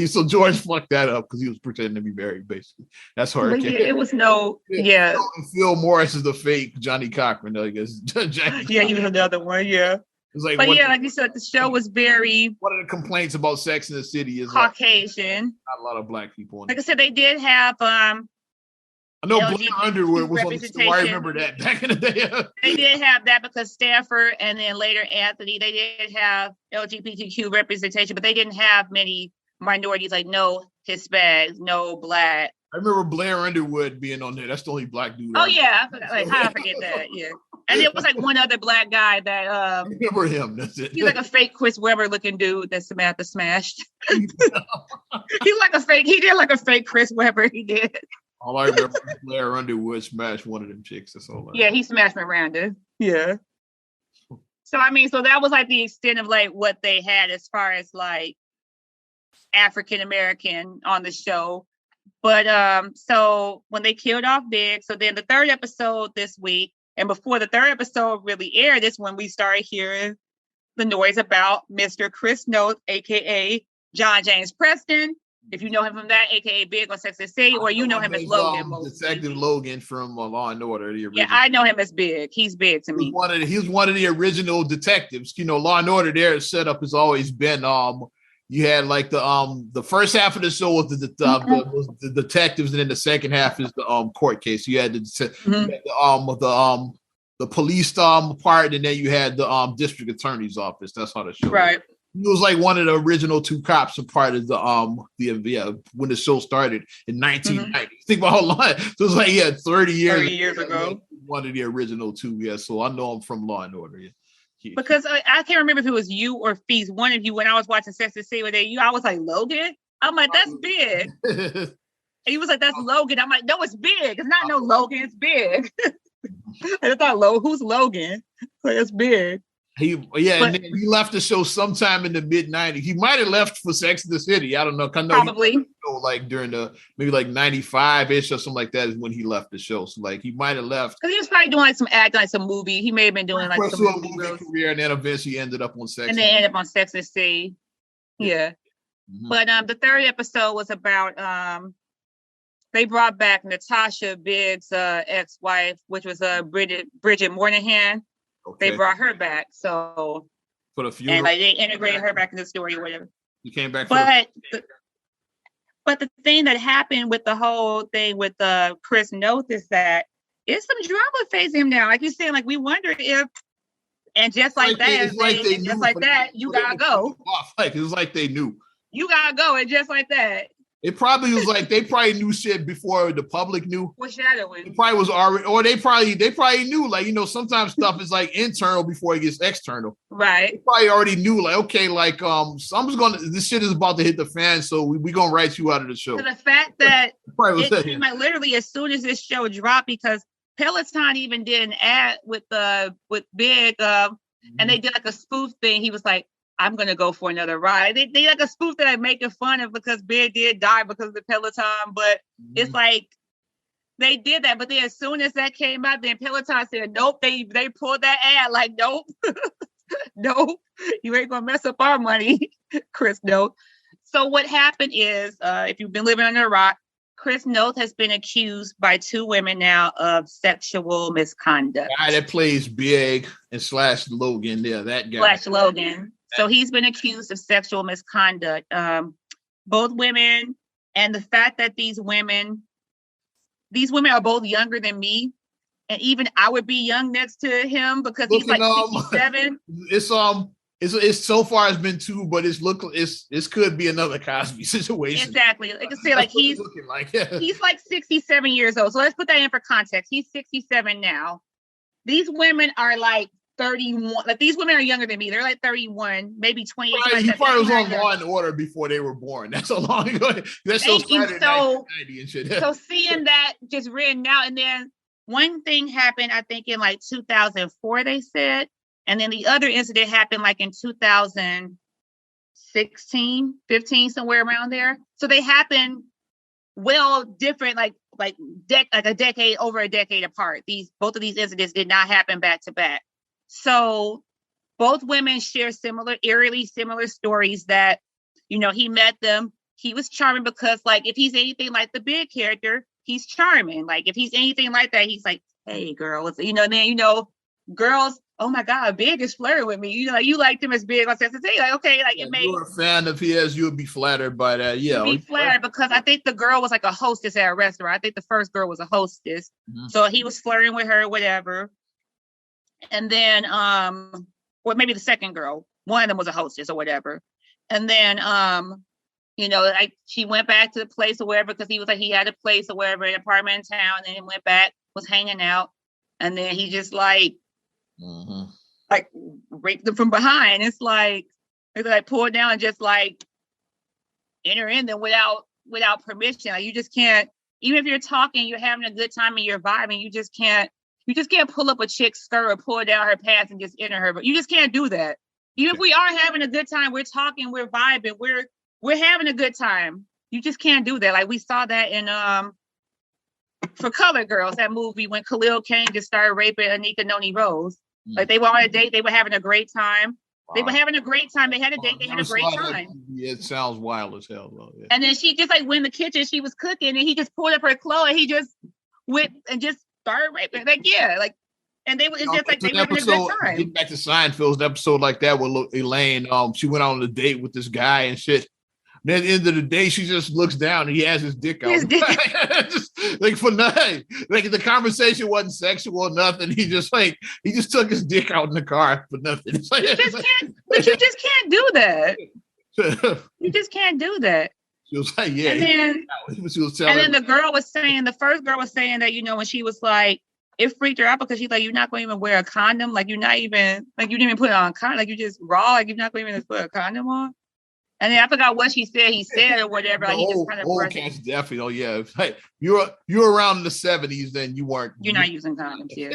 so George fucked that up because he was pretending to be married. Basically, that's hard. It was no. Yeah. Phil Morris is the fake Johnny Cochran. I guess. Yeah, he was another one. Yeah. It's like, but like you said, the show was very. One of the complaints about Sex in the City is Caucasian. Not a lot of Black people. Like I said, they did have I know Blair Underwood was on the show. I remember that back in the day. They did have that because Stafford and then later Anthony, they did have LGBTQ representation, but they didn't have many minorities, like no Hispanics, no Black. I remember Blair Underwood being on there. That's the only Black dude. Oh yeah, how I forget that? Yeah, and it was like one other Black guy that. I remember him. That's it. He's like a fake Chris Webber looking dude that Samantha smashed. He's like a fake. He did like a fake Chris Webber. He did. All I remember is Blair Underwood smashed one of them chicks. That's all. Yeah, he smashed Miranda. Yeah. So I mean, so that was like the extent of like what they had as far as like African American on the show. But so when they killed off Big, so then the 3rd episode this week, and before the 3rd episode really aired, is when we started hearing the noise about Mr. Chris Noth, aka John James Preston. If you know him from that, aka Big on Sex and the City, or you know him as Logan. Detective Logan from Law and Order. Yeah, I know him as Big. He's big to me. He was one of the original detectives. You know, Law and Order. Their setup has always been you had like the first half of the show was the detectives, and then the second half is the court case. You had the police part, and then you had the district attorney's office. That's how the show. Right. He was like one of the original 2 cops, a part of the when the show started in 1990. Think about how long. So it's like 30 years. 30 years ago. One of the original 2. Yeah, so I know him from Law and Order. Yeah. Because I can't remember if it was you or Feast, one of you, when I was watching Sex and the City, I was like, Logan? I'm like, that's Big. And he was like, that's Logan. I'm like, no, it's Big. It's not no Logan, it's Big. And I thought, who's Logan? Like, it's Big. And then he left the show sometime in the mid-90s. He might have left for Sex and the City. I don't know. Probably. Like during maybe like 95-ish or something like that is when he left the show. So like he might have left. Because he was probably doing like some acting, like some movie. He may have been doing like some movie career, and then eventually ended up on Sex. And then ended up on Sex and the City. Yeah. Mm-hmm. But the 3rd episode was about they brought back Natasha Biggs' ex-wife, which was Bridget Moynahan. Okay. They brought her back, so for the few, and like they integrated her back in the story or whatever. You came back, But the thing that happened with the whole thing with Chris Noth is that it's some drama facing him now. Like you're saying, like we wonder if, and just like that, just like that, you gotta go. Like it's like they knew. You gotta go, and just like that. It probably was like they probably knew shit before the public knew. Foreshadowing. It probably was already, or they probably knew. Like, you know, sometimes stuff is like internal before it gets external. Right. They probably already knew. Like, okay, like this shit is about to hit the fan, so we gonna write you out of the show. So the fact that it came out literally as soon as this show dropped, because Peloton even did an ad with Big, and they did like a spoof thing. He was like, I'm gonna go for another ride. They like a spoof that I making fun of because Big did die because of the Peloton, but it's like they did that. But then as soon as that came out, then Peloton said, nope, they pulled that ad, like, nope, nope, you ain't gonna mess up our money, Chris Noth. So what happened is, if you've been living under a rock, Chris Noth has been accused by 2 women now of sexual misconduct. The guy that plays Big and / Logan, yeah, that guy. / Logan. So he's been accused of sexual misconduct. Both women, and the fact that these women are both younger than me, and even I would be young next to him because he's like 67. It's so far it's been 2, but this could be another Cosby situation. Exactly. Like I say, like he's looking like he's like 67 years old. So let's put that in for context. He's 67 now. These women are like 31. Like these women are younger than me. They're like 31, maybe 28. He probably was on Law and Order before they were born. That's how long ago. That's so started in 1990 and shit. So seeing that just written out, and then one thing happened, I think in like 2004, they said, and then the other incident happened like in 2016, 15, somewhere around there. So they happened different, like a decade, over a decade apart. Both of these incidents did not happen back to back. So both women share eerily similar stories that, you know, he met them. He was charming because, like, if he's anything like the Big character, he's charming. Like, if he's anything like that, he's like, hey, girl. You know, then, you know, girls, oh my God, Big is flirting with me. You know, you liked him as Big. Like, okay, like it made. You're a fan of his, you would be flattered by that. Yeah. Be flattered because I think the girl was like a hostess at a restaurant. I think the first girl was a hostess. Mm-hmm. So he was flirting with her, whatever. And then, or maybe the second girl, one of them was a hostess or whatever. And then, you know, she went back to the place or wherever because he was like, he had a place or wherever, an apartment in town, and then he went back, was hanging out. And then he just like raped them from behind. It's like pulled down and just like enter in them without permission. Like you just can't, even if you're talking, you're having a good time and you're vibing, you just can't pull up a chick's skirt or pull down her pants and just enter her. But you just can't do that. Even if we are having a good time, we're talking, we're vibing, we're having a good time. You just can't do that. Like we saw that in For Colored Girls, that movie when Khalil Kain just started raping Anika Noni Rose. Like they were on a date, they were having a great time. Wow. They were having a great time. They had a date, they had a great time. It sounds wild as hell though. Yeah. And then she just like went in the kitchen, she was cooking, and he just pulled up her clothes and he just went and just started raping. Like, yeah, like, and they were just like they were having a good time. Getting back to Seinfeld's episode like that with Elaine, she went on a date with this guy and shit. And at the end of the day, she just looks down and he has his dick out. Just, like for nothing. Like the conversation wasn't sexual or nothing. He just took his dick out in the car for nothing. It's like, but you just can't do that. You just can't do that. She was like, yeah. And then, the girl was saying, the first girl was saying that, you know, when she was like, it freaked her out because she's like, you're not going to even wear a condom. Like, you're not even, like, you didn't even put it on a condom. Like, you just raw. Like, you're not going to even put a condom on. And then I forgot what she said. He said or whatever. Like, he just kind of old cats definitely. Oh yeah, like you're around in the 70s, then you weren't. You're not using condoms. Yeah.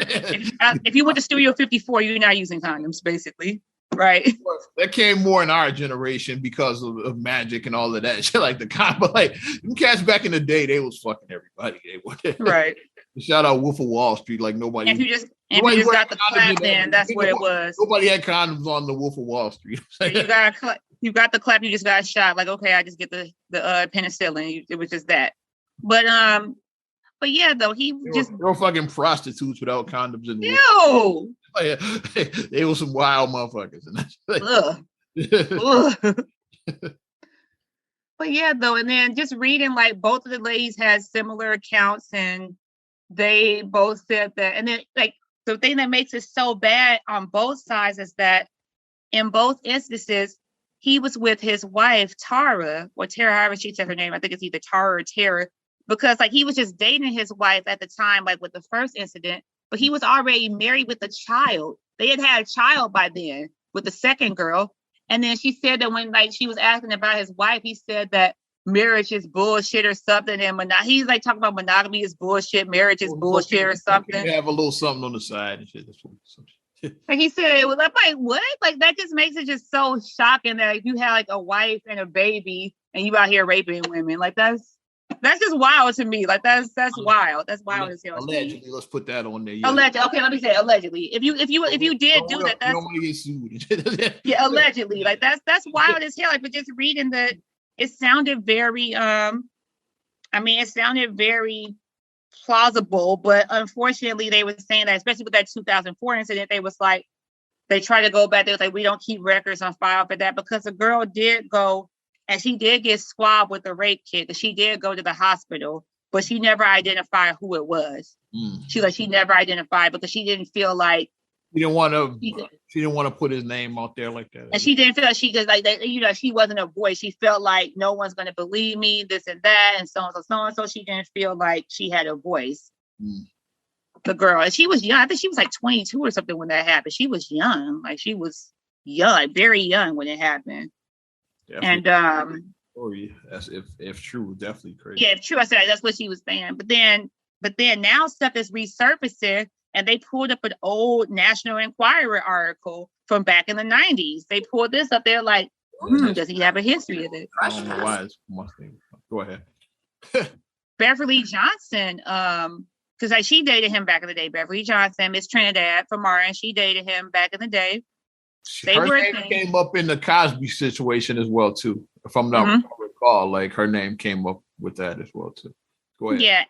if you went to Studio 54, you're not using condoms, basically, right? That came more in our generation because of magic and all of that shit. Like the condom, like them cats back in the day, they was fucking everybody. They were right. Shout out Wolf of Wall Street. Like nobody. If you just got the clap, then that's what it was. Nobody had condoms on the Wolf of Wall Street. You got the clap, you just got a shot. Like, okay, I just get the penicillin. It was just that. But yeah, though they were fucking prostitutes without condoms in the Ew. They were some wild motherfuckers. Ugh. Ugh. But yeah, though, and then just reading, like, both of the ladies had similar accounts, and they both said that. And then, like, the thing that makes it so bad on both sides is that in both instances, he was with his wife, Tara, or Tara, however she said her name. I think it's either Tara or Tara, because, like, he was just dating his wife at the time, like, with the first incident, but he was already married with a child. They had a child by then with the second girl. And then she said that when, like, she was asking about his wife, he said that marriage is bullshit or something. And he's like talking about monogamy is bullshit, marriage is bullshit or something. Have a little something on the side and shit. Like he said, it was like, what? Like, that just makes it just so shocking that, like, you had, like, a wife and a baby and you out here raping women. Like, that's just wild to me. Like, that's wild. That's wild as hell. Allegedly, let's put that on there. Yeah. Allegedly. Okay, let me say allegedly. If you did do that, that's, don't want to get sued. Yeah, allegedly. Like, that's wild as hell. Like, but just reading it sounded very it sounded very plausible, but unfortunately they were saying that, especially with that 2004 incident, they tried to go back. They was like, we don't keep records on file for that, because the girl did go and she did get swabbed with the rape kit, because she did go to the hospital, but she never identified who it was. She never identified, because she didn't feel like she didn't want to put his name out there like that. And she didn't feel like she just, like, she wasn't a voice. She felt like no one's going to believe me, this and that, and so on, so on. So she didn't feel like she had a voice. The girl, and she was young. I think she was like 22 or something when that happened. She was young. Like, she was young, very young when it happened. Definitely. And that's if true, definitely crazy. Yeah, if true, I said that's what she was saying. But then now stuff is resurfacing. And they pulled up an old National Enquirer article from back in the 90s. They pulled this up. They're like, does he have a history of it? I don't know why. It's my thing. Go ahead. Beverly Johnson, because, like, she dated him back in the day. Beverly Johnson, Miss Trinidad from Martin, she dated him back in the day. Her name came up in the Cosby situation as well, too. If I'm not recall, like, her name came up with that as well, too. Go ahead. Yeah,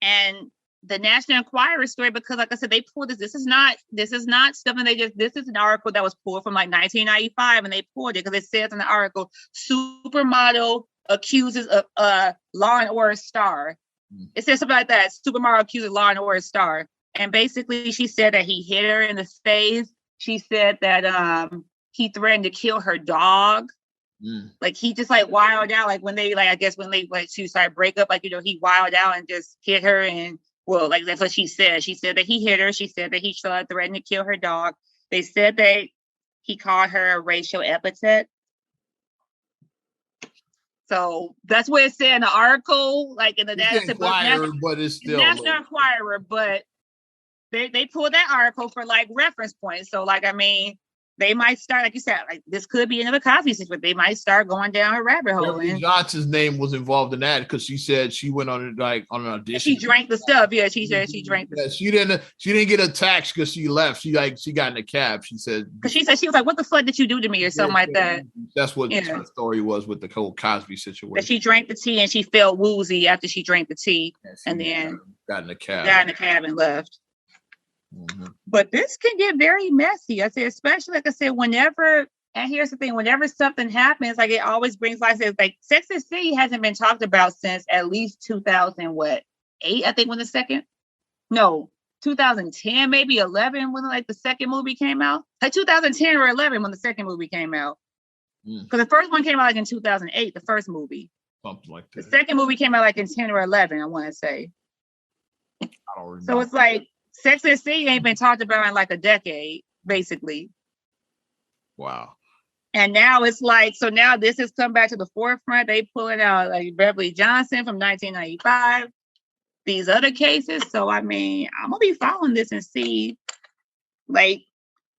and the National Enquirer story, because, like I said, they pulled this. This is not something this is an article that was pulled from, like, 1995, and they pulled it because it says in the article, supermodel accuses of Law and Order star. It says something like that. Supermodel accuses Law and Order star. And basically she said that he hit her in the face. She said that he threatened to kill her dog. Like, he just, like, wilded out. Like, when they, like, I guess when they, like, she started break up, like, he wilded out and just hit her. And, well, like, that's what she said. She said that he hit her. She said that he threatened to kill her dog. They said that he called her a racial epithet. So that's what it said in the article, like, in the National Enquirer, but it's still National Enquirer. But they pulled that article for, like, reference points. So, like, I mean, they might start, like you said, like, this could be another Cosby situation. They might start going down a rabbit hole. Beverly Johnson's name was involved in that because she said she went on an audition. She drank the stuff. Yeah, she said she drank the stuff. She didn't get attacked because she left. She got in a cab. She said, because she was like, "What the fuck did you do to me?" or something like that. That's what the story was with the whole Cosby situation. That she drank the tea and she felt woozy after she drank the tea, and then got in the cab and left. But this can get very messy. I say, especially, like I said, whenever, and here's the thing, whenever something happens, like, it always brings, like I said, like, Sex and the City hasn't been talked about since at least 2008, I think, when the second, no, 2010, maybe 11, when, like, the second movie came out. Like 2010 or 11 when the second movie came out. Because the first one came out, like, in 2008, the first movie. Something like that. The second movie came out, like, in 10 or 11, I want to say. I don't remember. So it's like, Sex and the City ain't been talked about in, like, a decade, basically. Wow. And now it's like, so now this has come back to the forefront. They pulling out, like, Beverly Johnson from 1995, these other cases. So, I mean, I'm going to be following this and see, like,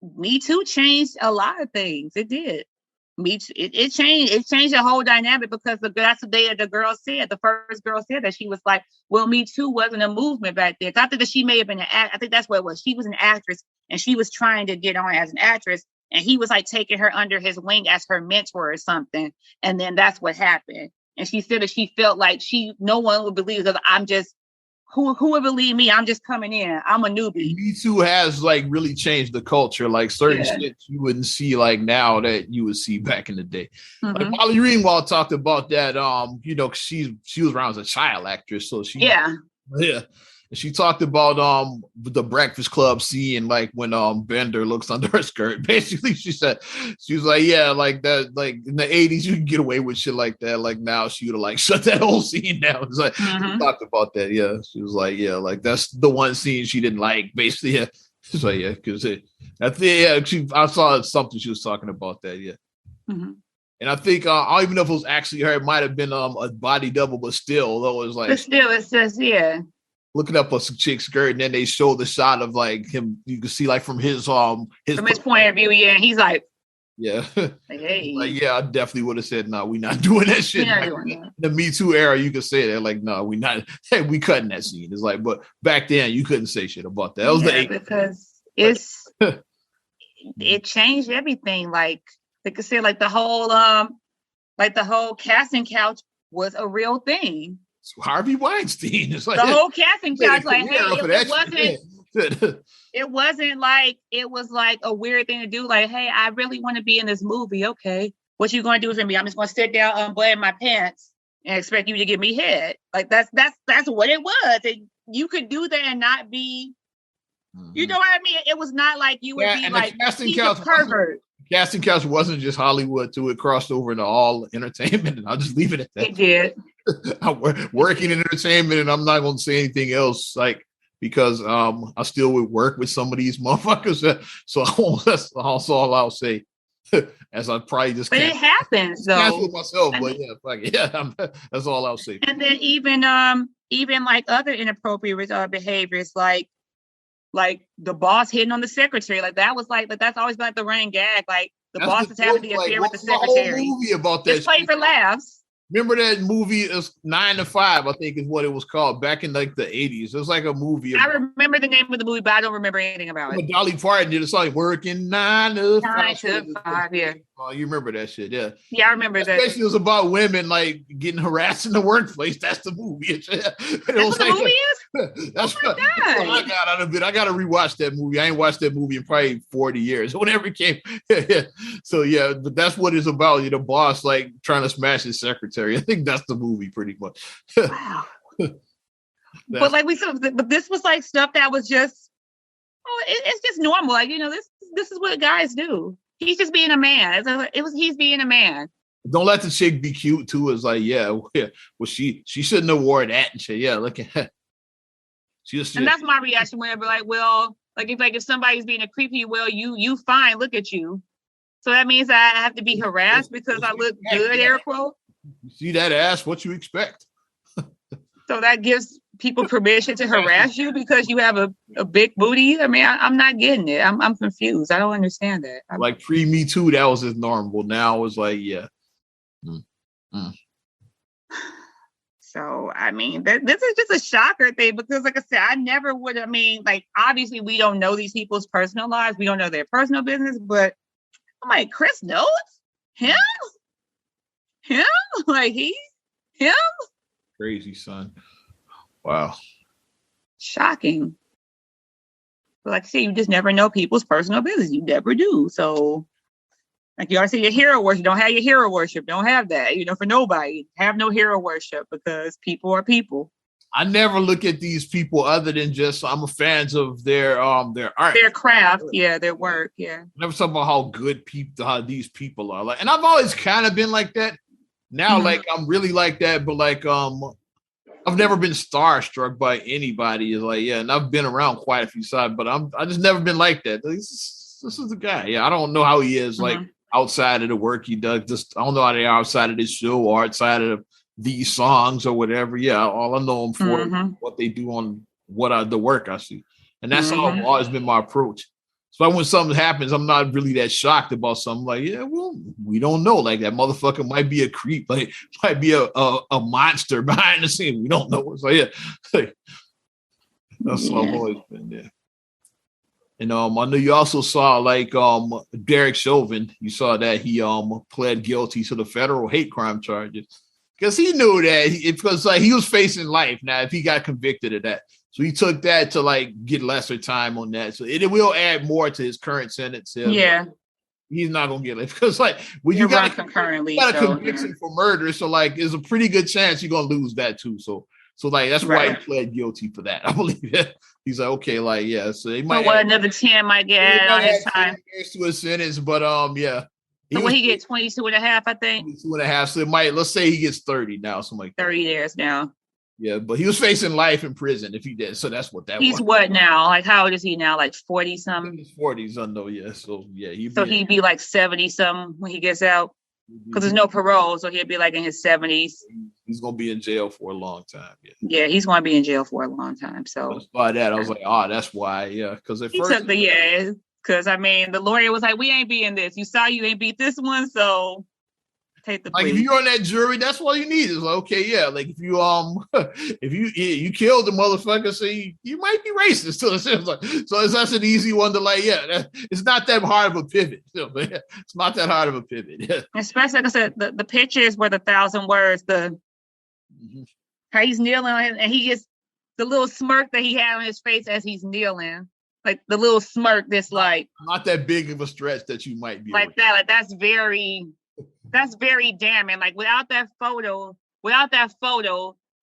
Me Too changed a lot of things. It did. It changed the whole dynamic, because that's the day the girl said, the first girl said that she was like, well, Me Too wasn't a movement back then. I think that she may have been I think that's what it was. She was an actress and she was trying to get on as an actress, and he was, like, taking her under his wing as her mentor or something. And then that's what happened. And she said that she felt like no one would believe, because I'm just who would believe me? I'm just coming in. I'm a newbie. Me Too has like really changed the culture. Like certain shit you wouldn't see like now that you would see back in the day. Like Molly Ringwald talked about that. You know, she was around as a child actress, so yeah. And she talked about the Breakfast Club scene, like when Bender looks under her skirt. Basically, she was like, yeah, like that, like in the 80s, you can get away with shit like that. Like now she would have like shut that whole scene down. It's like she talked about that, yeah. She was like, yeah, like that's the one scene she didn't like, basically. Yeah. She's like, yeah, because I saw something she was talking about that, yeah. And I think I don't even know if it was actually her, it might have been a body double, but still, though it was like it's just looking up a chick's skirt, and then they show the shot of like him. You can see like from his point of view, yeah. And he's like, yeah, like, hey, like I definitely would have said, no, we're not doing that shit. Like, in the Me Too era, you could say that, like, no, we not. Hey, we cutting that scene. It's like, but back then you couldn't say shit about that. That was because it changed everything. Like I said, like the whole casting couch was a real thing. Harvey Weinstein. It's like the whole casting couch, like, hey, it wasn't like it was like a weird thing to do. Like, hey, I really want to be in this movie. Okay, what you gonna do for me? I'm just gonna sit down, unbutton my pants, and expect you to give me head. Like that's what it was. You could do that and not be. You know what I mean? It was not like you would be like casting couch pervert. Casting couch wasn't just Hollywood too. It crossed over into all entertainment, and I'll just leave it at that. It did. I'm working in entertainment, and I'm not going to say anything else, like because I still would work with some of these motherfuckers. So that's also all I'll say. As I probably just. But it happens though. With myself, but that's all I'll say. And then even like other inappropriate behaviors, like the boss hitting on the secretary, like that was like, but that's always been like the running gag. Like the boss is having the affair with the secretary. Whole movie about that. Just play for laughs. Remember that movie? It was 9 to 5, I think is what it was called back in like the 80s. It was like a movie. I remember the name of the movie, but I don't remember anything about it. Dolly Parton did a song, working 9 to 5. 9 to 5, yeah. Oh, you remember that shit, yeah. Yeah, I remember that. Especially it was about women like getting harassed in the workplace. That's the movie. That's what the movie is? That's what I got out of it. I got to rewatch that movie. I ain't watched that movie in probably 40 years. Whenever it came. So yeah, but that's what it's about. The boss like trying to smash his secretary. I think that's the movie pretty much. Wow. But like we said, but this was like stuff that was just, it's just normal. Like, this is what guys do. He's just being a man. He's being a man. Don't let the chick be cute too. It's like, well, she shouldn't have wore that and shit. Yeah, look at her. And that's my reaction when I'd be like, well, if somebody's being a creepy, well, you fine, look at you. So that means I have to be harassed because I look good, air quote. You see that ass? What you expect? So that gives people permission to harass you because you have a big booty. I mean, I'm not getting it. I'm confused. I don't understand that. Like pre-Me Too, that was just normal. Now it's like, yeah. So, I mean, this is just a shocker thing because, like I said, I never would. I mean, like, obviously, we don't know these people's personal lives. We don't know their personal business. But I'm like, Chris knows him? Like, him? Crazy, son. Wow. Shocking. But like I said, you just never know people's personal business. You never do. So, like you always say, your hero worship. Don't have your hero worship. Don't have that. For nobody. Have no hero worship because people are people. I never look at these people other than just I'm a fans of their art, their craft, their work, yeah. Never talk about how good how these people are. Like, and I've always kind of been like that. Now, like I'm really like that, but like I've never been starstruck by anybody. It's like, and I've been around quite a few times, but I just never been like that. This is the guy. Yeah, I don't know how he is like outside of the work he does. Just I don't know how they are outside of this show or outside of these songs or whatever. Yeah, all I know them for what they do on the work I see, and that's always been my approach. So when something happens, I'm not really that shocked about something. Like, yeah, well, we don't know. Like that motherfucker might be a creep. Like might be a monster behind the scene. We don't know. So yeah, that's what I've always been there. And I know you also saw like Derek Chauvin. You saw that he pled guilty to the federal hate crime charges. because he knew that because like he was facing life now if he got convicted of that. So he took that to like get lesser time on that. So it will add more to his current sentence. Yeah. He's not gonna get it because like when you got concurrently, you got a conviction for murder, so like there's a pretty good chance you're gonna lose that too. So like that's why he pled guilty for that. I believe that he's like, okay, like so they might another 10 might get added on his time to a sentence, but yeah. So he get 22 and a half, I think. 22 and a half. So it might, let's say he gets 30 now, something like 30 years now. Yeah, but he was facing life in prison if he did. So that's what that He's was. What now? Like how old is he now? Like 40 something? He's 40s, I know, yeah. So yeah, he'd be like 70 something when he gets out. Because there's no parole, so he'll be like in his 70s. He's gonna be in jail for a long time. Yeah, he's gonna be in jail for a long time. So by that, I was like, that's why, yeah. Because at first took because I mean the lawyer was like, we ain't beating this. You saw you ain't beat this one, so take the plea. Like if you're on that jury, that's all you need is like, okay, yeah. Like if you if you killed the motherfucker, so you might be racist. So that's an easy one to like, it's not that hard of a pivot. It's not that hard of a pivot. Especially like I said, the picture is worth 1,000 words. How he's kneeling and he gets the little smirk that he had on his face as he's kneeling. Like the little smirk that's like not that big of a stretch that you might be like that. Like that's very damning. Like without that photo,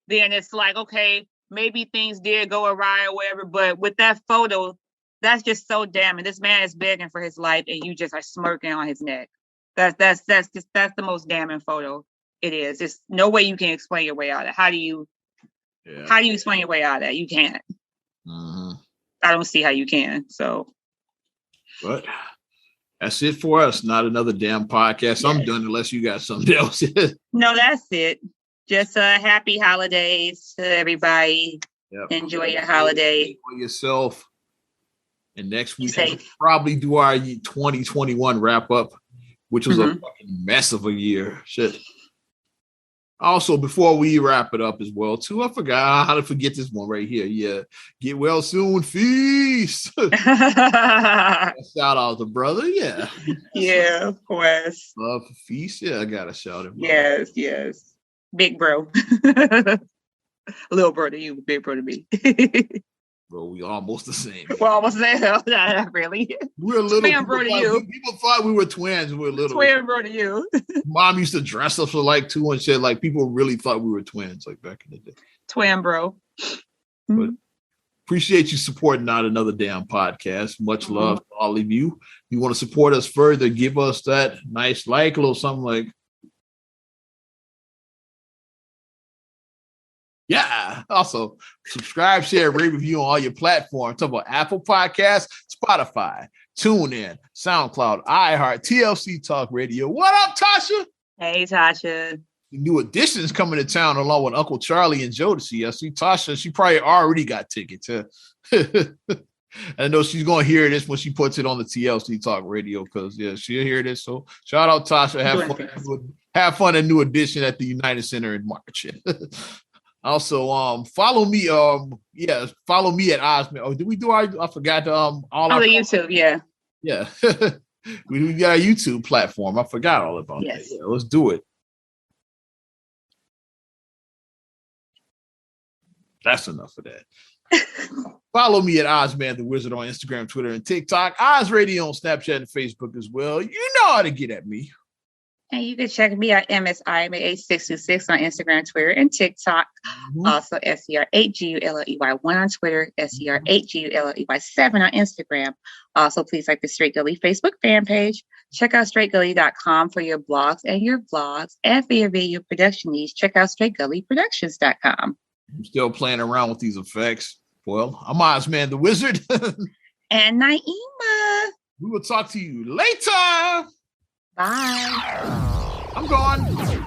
then it's like, okay, maybe things did go awry or whatever. But with that photo, that's just so damning. This man is begging for his life and you just are smirking on his neck. That's the most damning photo. It is. There's no way you can explain your way out of it. How do you explain your way out of that? You can't. I don't see how you can. So, but that's it for us. Not another damn podcast. Yes. I'm done unless you got something else. No, that's it. Just happy holidays to everybody. Yep. Enjoy your holiday. Enjoy yourself. And next week we'll probably do our 2021 wrap up, which was a fucking mess of a year. Shit. Also, before we wrap it up as well, too, I forgot how to forget this one right here. Yeah. Get well soon, feast. Shout out to brother. Yeah. Yeah, of course. Love for feast. Yeah, I got to shout him. Yes. Big bro. Little bro to you, big bro to me. Bro, we almost the same. We're almost there. Not really. We're a little. Twin bro to you. People thought we were twins. We were little. Twin bro to you. Mom used to dress us for like two and shit. Like people really thought we were twins, like back in the day. Twin bro. But appreciate you supporting Not Another Damn Podcast. Much love to all of you. If you want to support us further, give us that nice like, a little something like. Yeah. Also, subscribe, share, rate, review on all your platforms. Talk about Apple Podcasts, Spotify, TuneIn, SoundCloud, iHeart, TLC Talk Radio. What up, Tasha? Hey, Tasha. New additions coming to town along with Uncle Charlie and Joe to see us. See, Tasha, she probably already got tickets. I know she's going to hear this when she puts it on the TLC Talk Radio because, she'll hear this. So shout out, Tasha. Have fun at New Edition at the United Center in March. Also, follow me. Follow me at Osman. Oh, did we do I forgot all our YouTube. Yeah. we got a YouTube platform. I forgot all about that. Yeah, let's do it. That's enough of that. Follow me at Ozman the Wizard on Instagram, Twitter, and TikTok. Oz Radio on Snapchat and Facebook as well. You know how to get at me. And you can check me out MSIMA8626 on Instagram, Twitter, and TikTok. Also, SCR8GULLEY1 on Twitter, SCR8GULLEY7 on Instagram. Also, please like the Straight Gully Facebook fan page. Check out straightgully.com for your blogs and your vlogs. And for your video production needs, check out straightgullyproductions.com. I'm still playing around with these effects. Well, I'm Ozman the Wizard. And Naima. We will talk to you later. Bye. I'm gone.